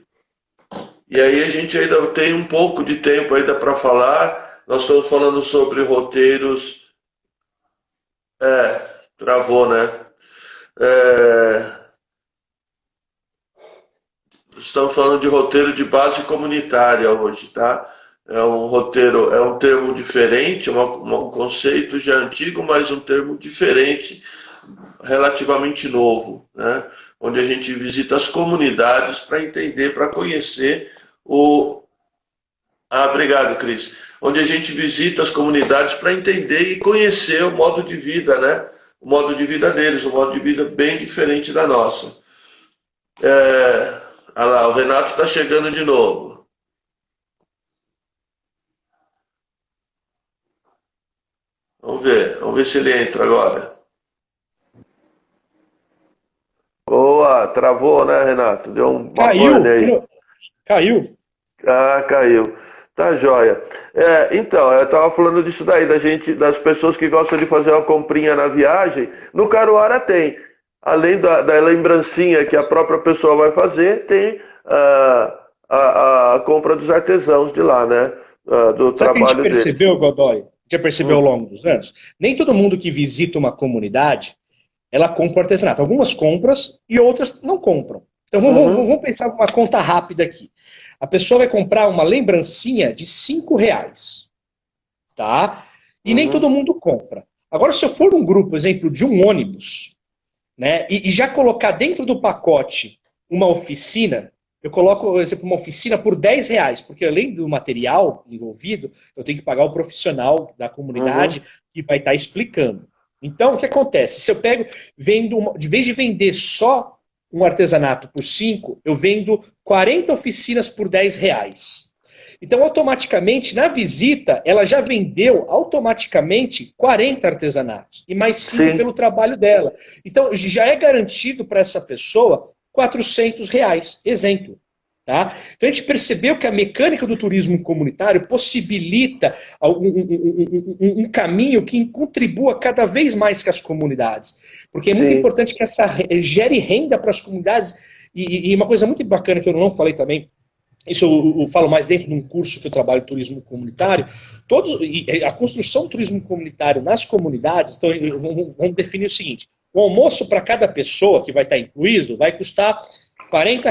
aí a gente ainda tem um pouco de tempo ainda para falar. Nós estamos falando sobre roteiros. Travou, né? Estamos falando de roteiro de base comunitária hoje, tá? É um roteiro, é um termo diferente, um conceito já antigo, mas um termo diferente, relativamente novo, né? Onde a gente visita as comunidades para entender, para conhecer obrigado, Cris. Onde a gente visita as comunidades para entender e conhecer o modo de vida, né? O modo de vida deles, um modo de vida bem diferente da nossa. Olha lá, o Renato está chegando de novo. Vamos ver se ele entra agora. Boa, travou, né, Renato? Deu uma pane Caiu? aí. Caiu? Ah, caiu. Tá joia. Então, eu estava falando disso daí, das pessoas que gostam de fazer uma comprinha na viagem. No Caruara tem. Além da lembrancinha que a própria pessoa vai fazer, tem a compra dos artesãos de lá, né? Do Sabe o que a gente trabalho deles. percebeu, Godoy? Já percebeu ao Hum. longo dos anos? Nem todo mundo que visita uma comunidade, ela compra artesanato. Algumas compras e outras não compram. Então Uhum, vamos pensar uma conta rápida aqui. A pessoa vai comprar uma lembrancinha de R$ 5, tá? E nem todo uhum, mundo compra. Agora, se eu for num grupo, exemplo, de um ônibus, né, e já colocar dentro do pacote uma oficina, eu coloco, por exemplo, uma oficina por R$ 10, porque além do material envolvido, eu tenho que pagar o profissional da uhum. comunidade que vai estar explicando. Então, o que acontece? Se eu pego, de vez de vender só um artesanato por 5, eu vendo 40 oficinas por R$ 10. Então, automaticamente, na visita, ela já vendeu automaticamente 40 artesanatos e mais 5 Sim, pelo trabalho dela. Então, já é garantido para essa pessoa R$ 400, exemplo. Tá? Então, a gente percebeu que a mecânica do turismo comunitário possibilita um caminho que contribua cada vez mais com as comunidades. Porque é muito sim. importante que essa gere renda para as comunidades. E uma coisa muito bacana que eu não falei também, isso eu falo mais dentro de um curso que eu trabalho em turismo comunitário, a construção do turismo comunitário nas comunidades, então vamos definir o seguinte: o almoço para cada pessoa que vai estar incluído vai custar R$ 40.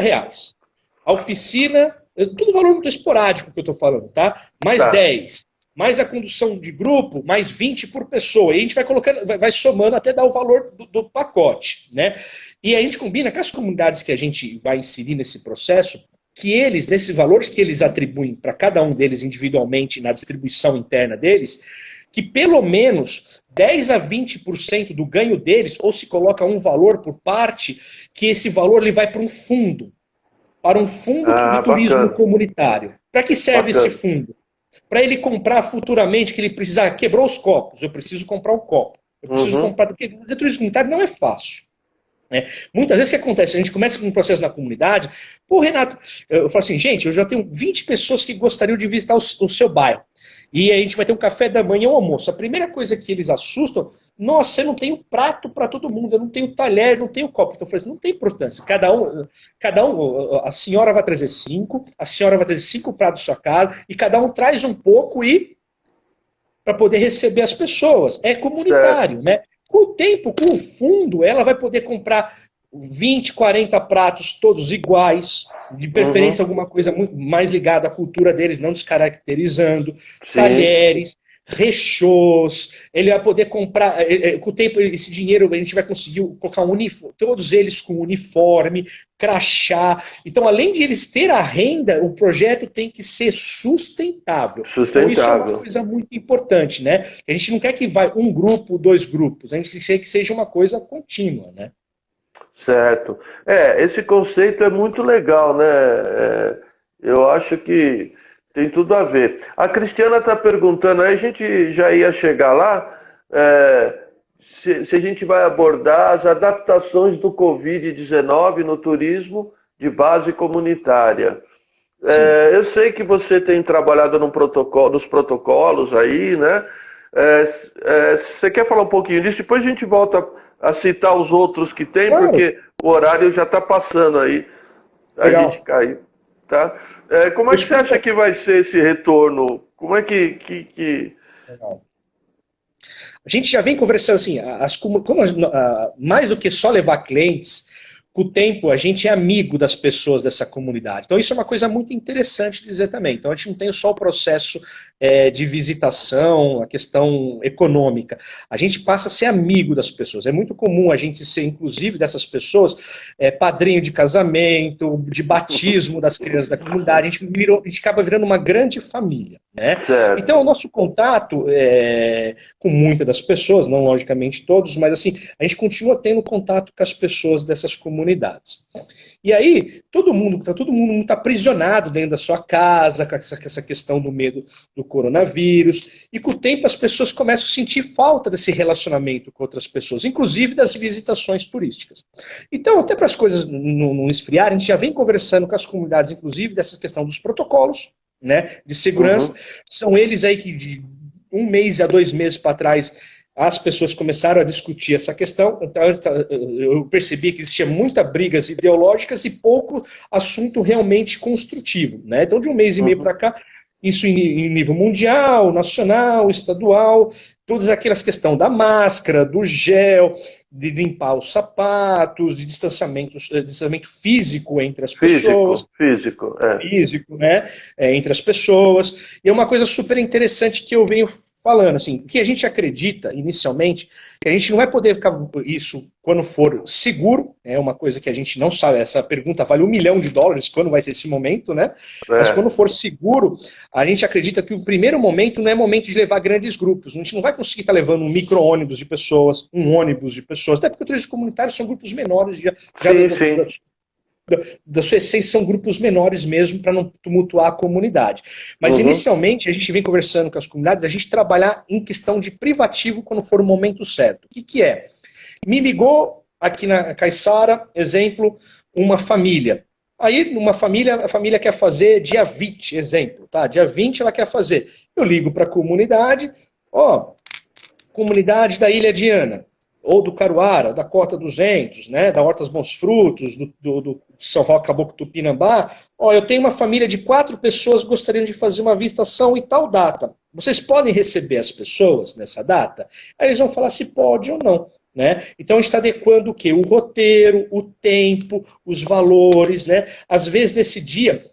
A oficina, tudo valor muito esporádico que eu estou falando, tá? Mais Tá. 10, mais a condução de grupo, mais 20 por pessoa. E a gente vai colocando, vai somando até dar o valor do pacote, né? E a gente combina com as comunidades que a gente vai inserir nesse processo, que eles, nesses valores que eles atribuem para cada um deles individualmente na distribuição interna deles, que pelo menos 10 a 20% do ganho deles, ou se coloca um valor por parte, que esse valor ele vai para um fundo de Ah, turismo bacana, comunitário. Para que serve esse bacana. fundo? Para ele comprar futuramente, que ele precisar, quebrou os copos, eu preciso comprar um copo. Eu preciso Uhum. comprar, porque o turismo comunitário não é fácil. Né? Muitas vezes o que acontece? A gente começa com um processo na comunidade. Pô, Renato, eu falo assim, gente, eu já tenho 20 pessoas que gostariam de visitar o seu bairro. E a gente vai ter um café da manhã e um almoço. A primeira coisa que eles assustam, nossa, eu não tenho prato para todo mundo, eu não tenho talher, não tenho copo. Então eu falei assim, não tem importância. A senhora vai trazer 5, a senhora vai trazer 5 pratos da sua casa, e cada um traz um pouco e para poder receber as pessoas. É Certo. comunitário, né? Com o tempo, com o fundo, ela vai poder comprar 20, 40 pratos todos iguais, de preferência Uhum. alguma coisa muito mais ligada à cultura deles, não descaracterizando, Sim. talheres, rechôs, ele vai poder comprar, com o tempo esse dinheiro a gente vai conseguir colocar um uniforme, todos eles com uniforme, crachá. Então, além de eles ter a renda, o projeto tem que ser sustentável. Então, isso é uma Sustentável. coisa muito importante, né? A gente não quer que vá um grupo, dois grupos, a gente quer que seja uma coisa contínua, né? Certo. Esse conceito é muito legal, né? Eu acho que tem tudo a ver. A Cristiana está perguntando, aí a gente já ia chegar lá, é, se a gente vai abordar as adaptações do Covid-19 no turismo de base comunitária. Sim. Eu sei que você tem trabalhado no nos protocolos aí, né? Você quer falar um pouquinho disso? Depois a gente volta a citar os outros que tem, Claro. porque o horário já está passando aí, a gente Legal. cai, tá? Como Eu é que você acha explico. que vai ser esse retorno? Como é que... Legal. A gente já vem conversando assim, mais do que só levar clientes, com o tempo a gente é amigo das pessoas dessa comunidade. Então isso é uma coisa muito interessante dizer também. Então a gente não tem só o processo de visitação, a questão econômica. A gente passa a ser amigo das pessoas. É muito comum a gente ser, inclusive, dessas pessoas, padrinho de casamento, de batismo das crianças da comunidade. A gente acaba virando uma grande família. Né? Então o Certo. nosso contato com muitas das pessoas, não logicamente todos, mas assim, a gente continua tendo contato com as pessoas dessas comunidades comunidades. E aí, todo mundo está aprisionado dentro da sua casa, com essa questão do medo do coronavírus, e com o tempo as pessoas começam a sentir falta desse relacionamento com outras pessoas, inclusive das visitações turísticas. Então, até para as coisas não esfriarem, a gente já vem conversando com as comunidades, inclusive, dessa questão dos protocolos, né, de segurança. São eles aí que de 1 mês a 2 meses para trás as pessoas começaram a discutir essa questão. Então eu percebi que existia muitas brigas ideológicas e pouco assunto realmente construtivo, né? Então de 1 mês e meio para cá, isso em nível mundial, nacional, estadual, todas aquelas questões da máscara, do gel, de limpar os sapatos, de distanciamento físico entre as pessoas. Físico, né? Entre as pessoas. E é uma coisa super interessante que eu venho falando, assim, que a gente acredita, inicialmente, que a gente não vai poder ficar isso quando for seguro, é uma coisa que a gente não sabe, essa pergunta vale $1 milhão, quando vai ser esse momento, né? Mas quando for seguro, a gente acredita que o primeiro momento não é momento de levar grandes grupos, a gente não vai conseguir estar levando um micro-ônibus de pessoas, um ônibus de pessoas, até porque o turismo comunitário são grupos menores, da sua essência são grupos menores mesmo, para não tumultuar a comunidade. Mas inicialmente a gente vem conversando com as comunidades, a gente trabalhar em questão de privativo quando for o momento certo. O que é? Me ligou aqui na Caiçara, exemplo, uma família. Aí, numa família, a família quer fazer dia 20, exemplo, tá? Dia 20 ela quer fazer. Eu ligo para a comunidade, comunidade da Ilha Diana, ou do Caruara, da Cota 200, né, da Hortas Bons Frutos, do São Roque Caboclo Tupinambá. Eu tenho uma família de 4 pessoas que gostariam de fazer uma visitação e tal data. Vocês podem receber as pessoas nessa data? Aí eles vão falar se pode ou não. Né? Então a gente está adequando o quê? O roteiro, o tempo, os valores. Né? Às vezes nesse dia,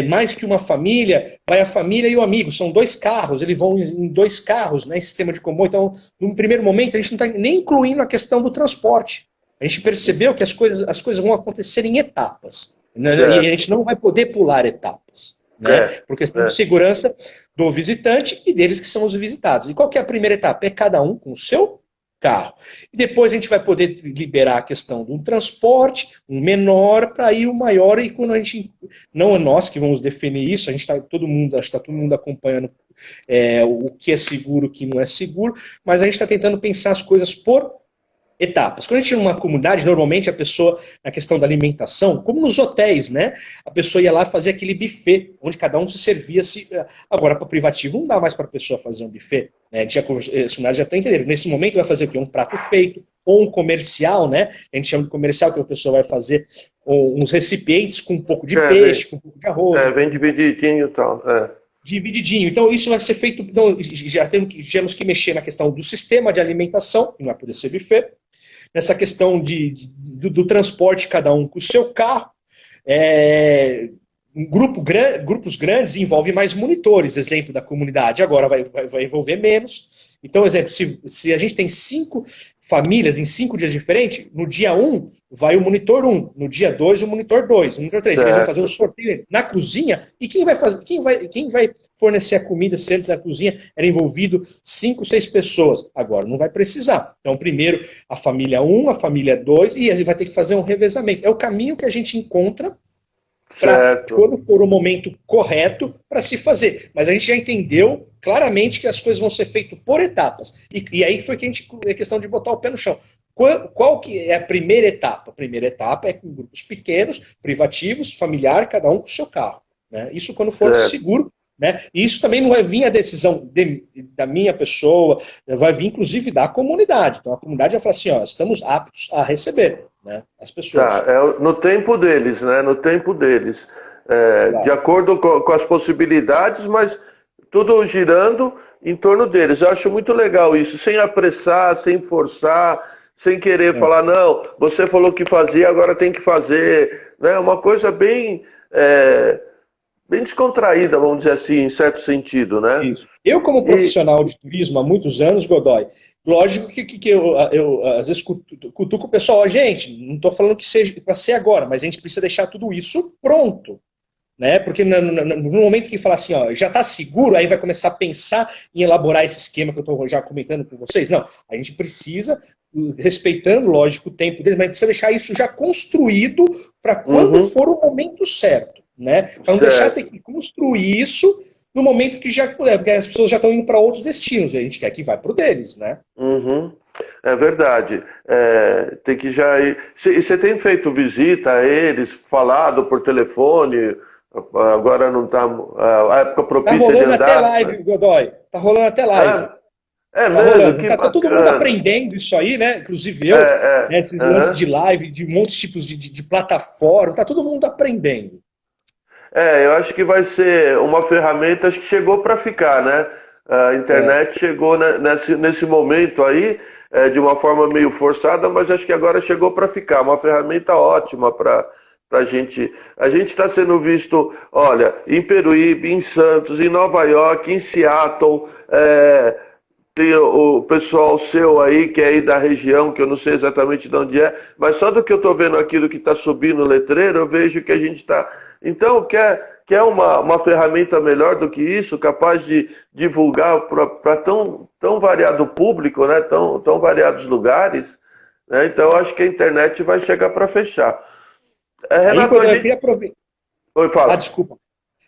mais que uma família, vai a família e o amigo, são 2 carros, eles vão em 2 carros, né, em sistema de comboio. Então, num primeiro momento, a gente não está nem incluindo a questão do transporte. A gente percebeu que as coisas vão acontecer em etapas, né, e a gente não vai poder pular etapas, né, por questão de segurança do visitante e deles que são os visitados. E qual que é a primeira etapa? É cada um com o seu carro. E depois a gente vai poder liberar a questão de um transporte, um menor, para ir o maior, e quando a gente, não é nós que vamos definir isso, a gente está todo mundo acompanhando o que é seguro, o que não é seguro, mas a gente está tentando pensar as coisas por etapas. Quando a gente tinha uma comunidade, normalmente a pessoa, na questão da alimentação, como nos hotéis, né? A pessoa ia lá fazer aquele buffet, onde cada um se servia. Agora, para privativo, não dá mais para a pessoa fazer um buffet. Né? A gente já está entendendo. Nesse momento vai fazer o quê? Um prato feito, ou um comercial, né? A gente chama de comercial, que a pessoa vai fazer uns recipientes com um pouco de peixe, com um pouco de arroz. Vem divididinho e tal. Divididinho. Então, isso vai ser feito. Então, já temos que mexer na questão do sistema de alimentação, que não vai poder ser buffet. Nessa questão do transporte, cada um com o seu carro. Grupos grandes envolve mais monitores, exemplo da comunidade, agora vai envolver menos. Então, exemplo, se a gente tem 5 famílias em 5 dias diferentes, no dia 1 vai o monitor 1, no dia 2 o monitor 2, no monitor 3. Eles vão fazer um sorteio na cozinha, e quem vai fornecer a comida se antes na cozinha era envolvido 5, 6 pessoas? Agora não vai precisar. Então, primeiro a família 1, a família 2, e aí vai ter que fazer um revezamento. É o caminho que a gente encontra para quando for o momento correto para se fazer. Mas a gente já entendeu claramente que as coisas vão ser feitas por etapas. E aí foi que a questão de botar o pé no chão. Qual que é a primeira etapa? A primeira etapa é com grupos pequenos, privativos, familiar, cada um com o seu carro. Né? Isso quando for seguro. Né? E isso também não vai vir a decisão da minha pessoa, vai vir inclusive da comunidade. Então a comunidade vai falar assim, estamos aptos a receber, né, as pessoas. No tempo deles, né? No tempo deles. De acordo com as possibilidades, mas tudo girando em torno deles. Eu acho muito legal isso, sem apressar, sem forçar, sem querer falar, não, você falou que fazia, agora tem que fazer. Né? Uma coisa bem descontraída, vamos dizer assim, em certo sentido, né? Isso. Eu, como profissional de turismo há muitos anos, Godoy, lógico que eu às vezes cutuco o pessoal, gente, não estou falando que seja para ser agora, mas a gente precisa deixar tudo isso pronto. né? Porque no momento que fala assim, ó, já está seguro, aí vai começar a pensar em elaborar esse esquema que eu estou já comentando com vocês. Não, a gente precisa, respeitando, lógico, o tempo deles, mas precisa deixar isso já construído para quando for o momento certo, né? Para não deixar ter que construir isso no momento que já puder, porque as pessoas já estão indo para outros destinos, e a gente quer que vá para o deles, né? É verdade. Tem que já ir. Você tem feito visita a eles, falado por telefone? Agora não está a época propícia de andar. Tá rolando até live, Godoy. Tá rolando até live. É mesmo? Rolando. Que Tá todo mundo bacana. aprendendo isso aí, né? Inclusive eu, né? Esse lance de live, de muitos tipos de plataforma, tá todo mundo aprendendo. Eu acho que vai ser uma ferramenta, acho que chegou para ficar, né? A internet chegou nesse momento aí, de uma forma meio forçada, mas acho que agora chegou para ficar. Uma ferramenta ótima para a gente. A gente está sendo visto, olha, em Peruíbe, em Santos, em Nova York, em Seattle. Tem o pessoal seu aí, que é aí da região, que eu não sei exatamente de onde é, mas só do que eu estou vendo aqui, do que está subindo o letreiro, eu vejo que a gente está... Então, quer uma ferramenta melhor do que isso, capaz de divulgar para tão variado público, né? tão variados lugares, né? Então, acho que a internet vai chegar para fechar. Renato, eu queria aproveitar... Oi, fala. Desculpa.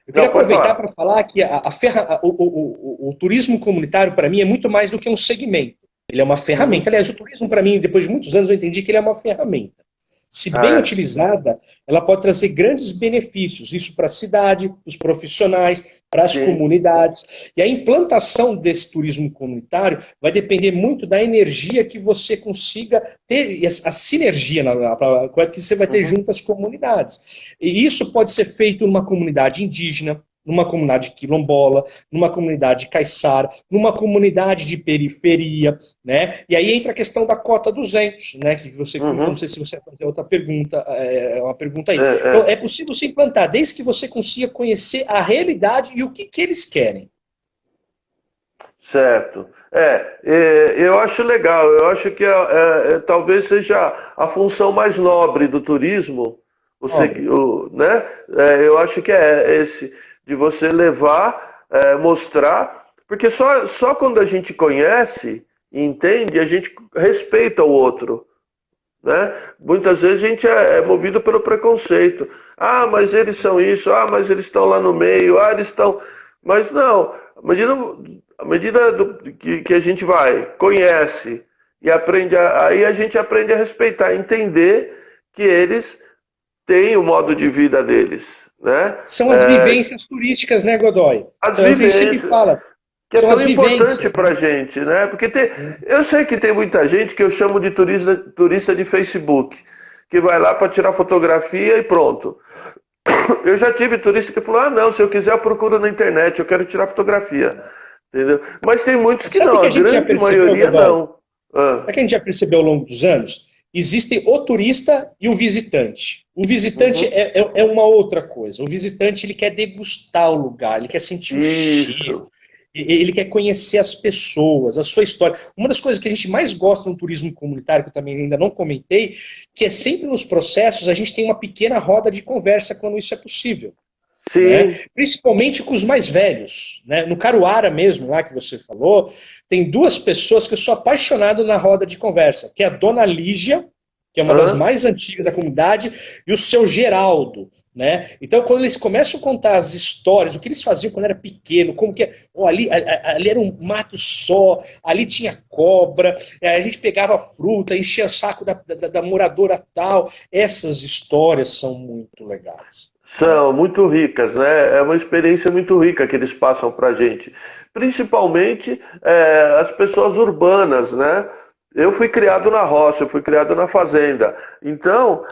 Eu queria aproveitar para falar que o turismo comunitário, para mim, é muito mais do que um segmento. Ele é uma ferramenta. Aliás, o turismo, para mim, depois de muitos anos, eu entendi que ele é uma ferramenta. Se bem utilizada, ela pode trazer grandes benefícios. Isso para a cidade, para os profissionais, para as comunidades. E a implantação desse turismo comunitário vai depender muito da energia que você consiga ter, e a sinergia que você vai ter junto às comunidades. E isso pode ser feito numa comunidade indígena, numa comunidade quilombola, numa comunidade caiçara, numa comunidade de periferia, né? E aí entra a questão da cota 200, né? Que você, não sei se você vai fazer outra pergunta, uma pergunta aí. Então, é possível se implantar, desde que você consiga conhecer a realidade e o que eles querem. Certo. Eu acho legal, eu acho que talvez seja a função mais nobre do turismo, né? Eu acho que é esse, de você levar, mostrar, porque só quando a gente conhece e entende, a gente respeita o outro, né? Muitas vezes a gente é movido pelo preconceito. Ah, mas eles são isso, mas eles estão lá no meio, eles estão... Mas não, à medida que a gente vai, conhece e aprende, aí a gente aprende a respeitar, entender que eles têm o modo de vida deles, né? São as vivências turísticas, né, Godoy? As vivências, sempre fala. que é tão importante pra gente, né? Porque eu sei que tem muita gente que eu chamo de turista de Facebook, que vai lá para tirar fotografia e pronto. Eu já tive turista que falou, não, se eu quiser eu procuro na internet, eu quero tirar fotografia. Entendeu? Mas tem muitos que não, a grande maioria não. Sabe que a gente já percebeu ao longo dos anos? Existe o turista e o visitante. O visitante é uma outra coisa. O visitante, ele quer degustar o lugar, ele quer sentir o cheiro, ele quer conhecer as pessoas, a sua história. Uma das coisas que a gente mais gosta no turismo comunitário, que eu também ainda não comentei, que é sempre nos processos a gente tem uma pequena roda de conversa quando isso é possível. Né? Principalmente com os mais velhos, né? No Caruara mesmo, lá que você falou, tem duas pessoas que eu sou apaixonado na roda de conversa, que é a Dona Lígia, que é uma das mais antigas da comunidade, e o seu Geraldo, né? Então, quando eles começam a contar as histórias, o que eles faziam quando era pequeno, como que ali era um mato só, ali tinha cobra, a gente pegava fruta, enchia o saco da moradora tal. Essas histórias são muito legais. São muito ricas, né? É uma experiência muito rica que eles passam pra gente. Principalmente as pessoas urbanas, né? Eu fui criado na roça, eu fui criado na fazenda. Então,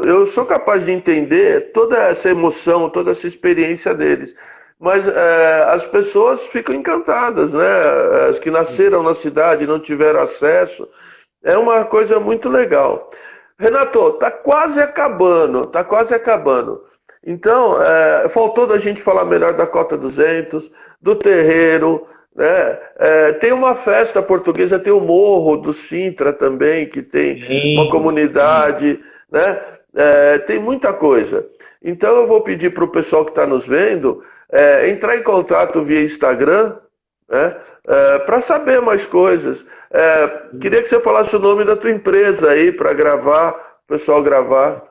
eu sou capaz de entender toda essa emoção, toda essa experiência deles. Mas as pessoas ficam encantadas, né? As que nasceram na cidade e não tiveram acesso. É uma coisa muito legal. Renato, tá quase acabando. Então, faltou da gente falar melhor da Cota 200, do terreiro, né? Tem uma festa portuguesa, tem o Morro do Sintra também, que tem uma comunidade, né? Tem muita coisa. Então eu vou pedir para o pessoal que está nos vendo entrar em contato via Instagram, né, para saber mais coisas. Queria que você falasse o nome da tua empresa aí para gravar, o pessoal gravar.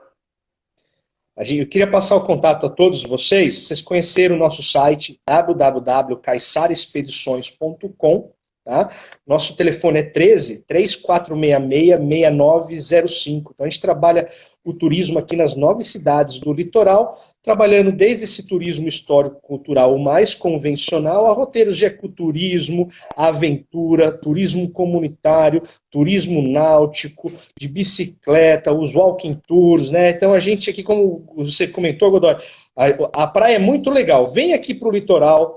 Eu queria passar o contato a todos vocês. Vocês conheceram o nosso site www.caissaraexpedições.com. Tá? Nosso telefone é 13-3466-6905. Então a gente trabalha o turismo aqui nas 9 cidades do litoral, trabalhando desde esse turismo histórico-cultural mais convencional a roteiros de ecoturismo, aventura, turismo comunitário, turismo náutico, de bicicleta, os walking tours, né? Então a gente aqui, como você comentou, Godoy, a praia é muito legal. Vem aqui para o litoral.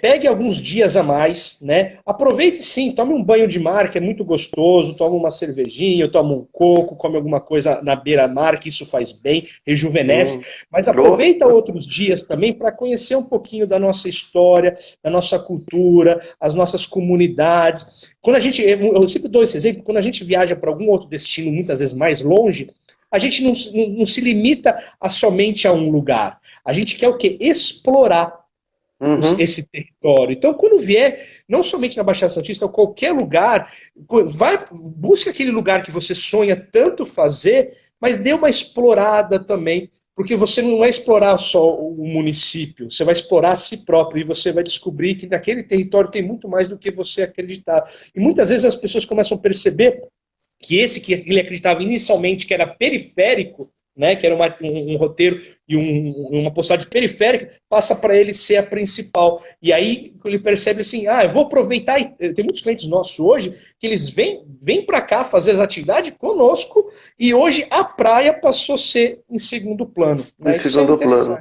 Pegue alguns dias a mais, né? Aproveite sim, tome um banho de mar, que é muito gostoso, tome uma cervejinha, tome um coco, come alguma coisa na beira-mar, que isso faz bem, rejuvenesce, mas aproveita outros dias também para conhecer um pouquinho da nossa história, da nossa cultura, as nossas comunidades. Quando a gente, eu sempre dou esse exemplo, quando a gente viaja para algum outro destino, muitas vezes mais longe, a gente não se limita somente a um lugar. A gente quer o quê? Explorar esse território. Então, quando vier, não somente na Baixada Santista, ou qualquer lugar, busque aquele lugar que você sonha tanto fazer, mas dê uma explorada também, porque você não vai explorar só o município, você vai explorar a si próprio, e você vai descobrir que naquele território tem muito mais do que você acreditar. E muitas vezes as pessoas começam a perceber que ele acreditava inicialmente que era periférico, né, que era um roteiro e uma postagem periférica, passa para ele ser a principal. E aí ele percebe assim, eu vou aproveitar. Tem muitos clientes nossos hoje que eles vêm para cá fazer as atividades conosco e hoje a praia passou a ser em segundo plano. Né? Em segundo plano.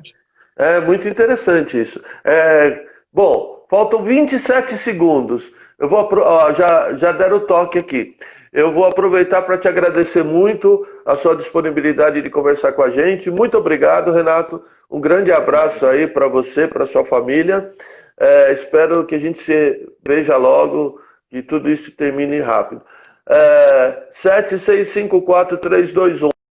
É muito interessante isso. Bom, faltam 27 segundos. Eu vou já deram o toque aqui. Eu vou aproveitar para te agradecer muito a sua disponibilidade de conversar com a gente. Muito obrigado, Renato. Um grande abraço aí para você, para sua família. Espero que a gente se veja logo e tudo isso termine rápido. 7654321.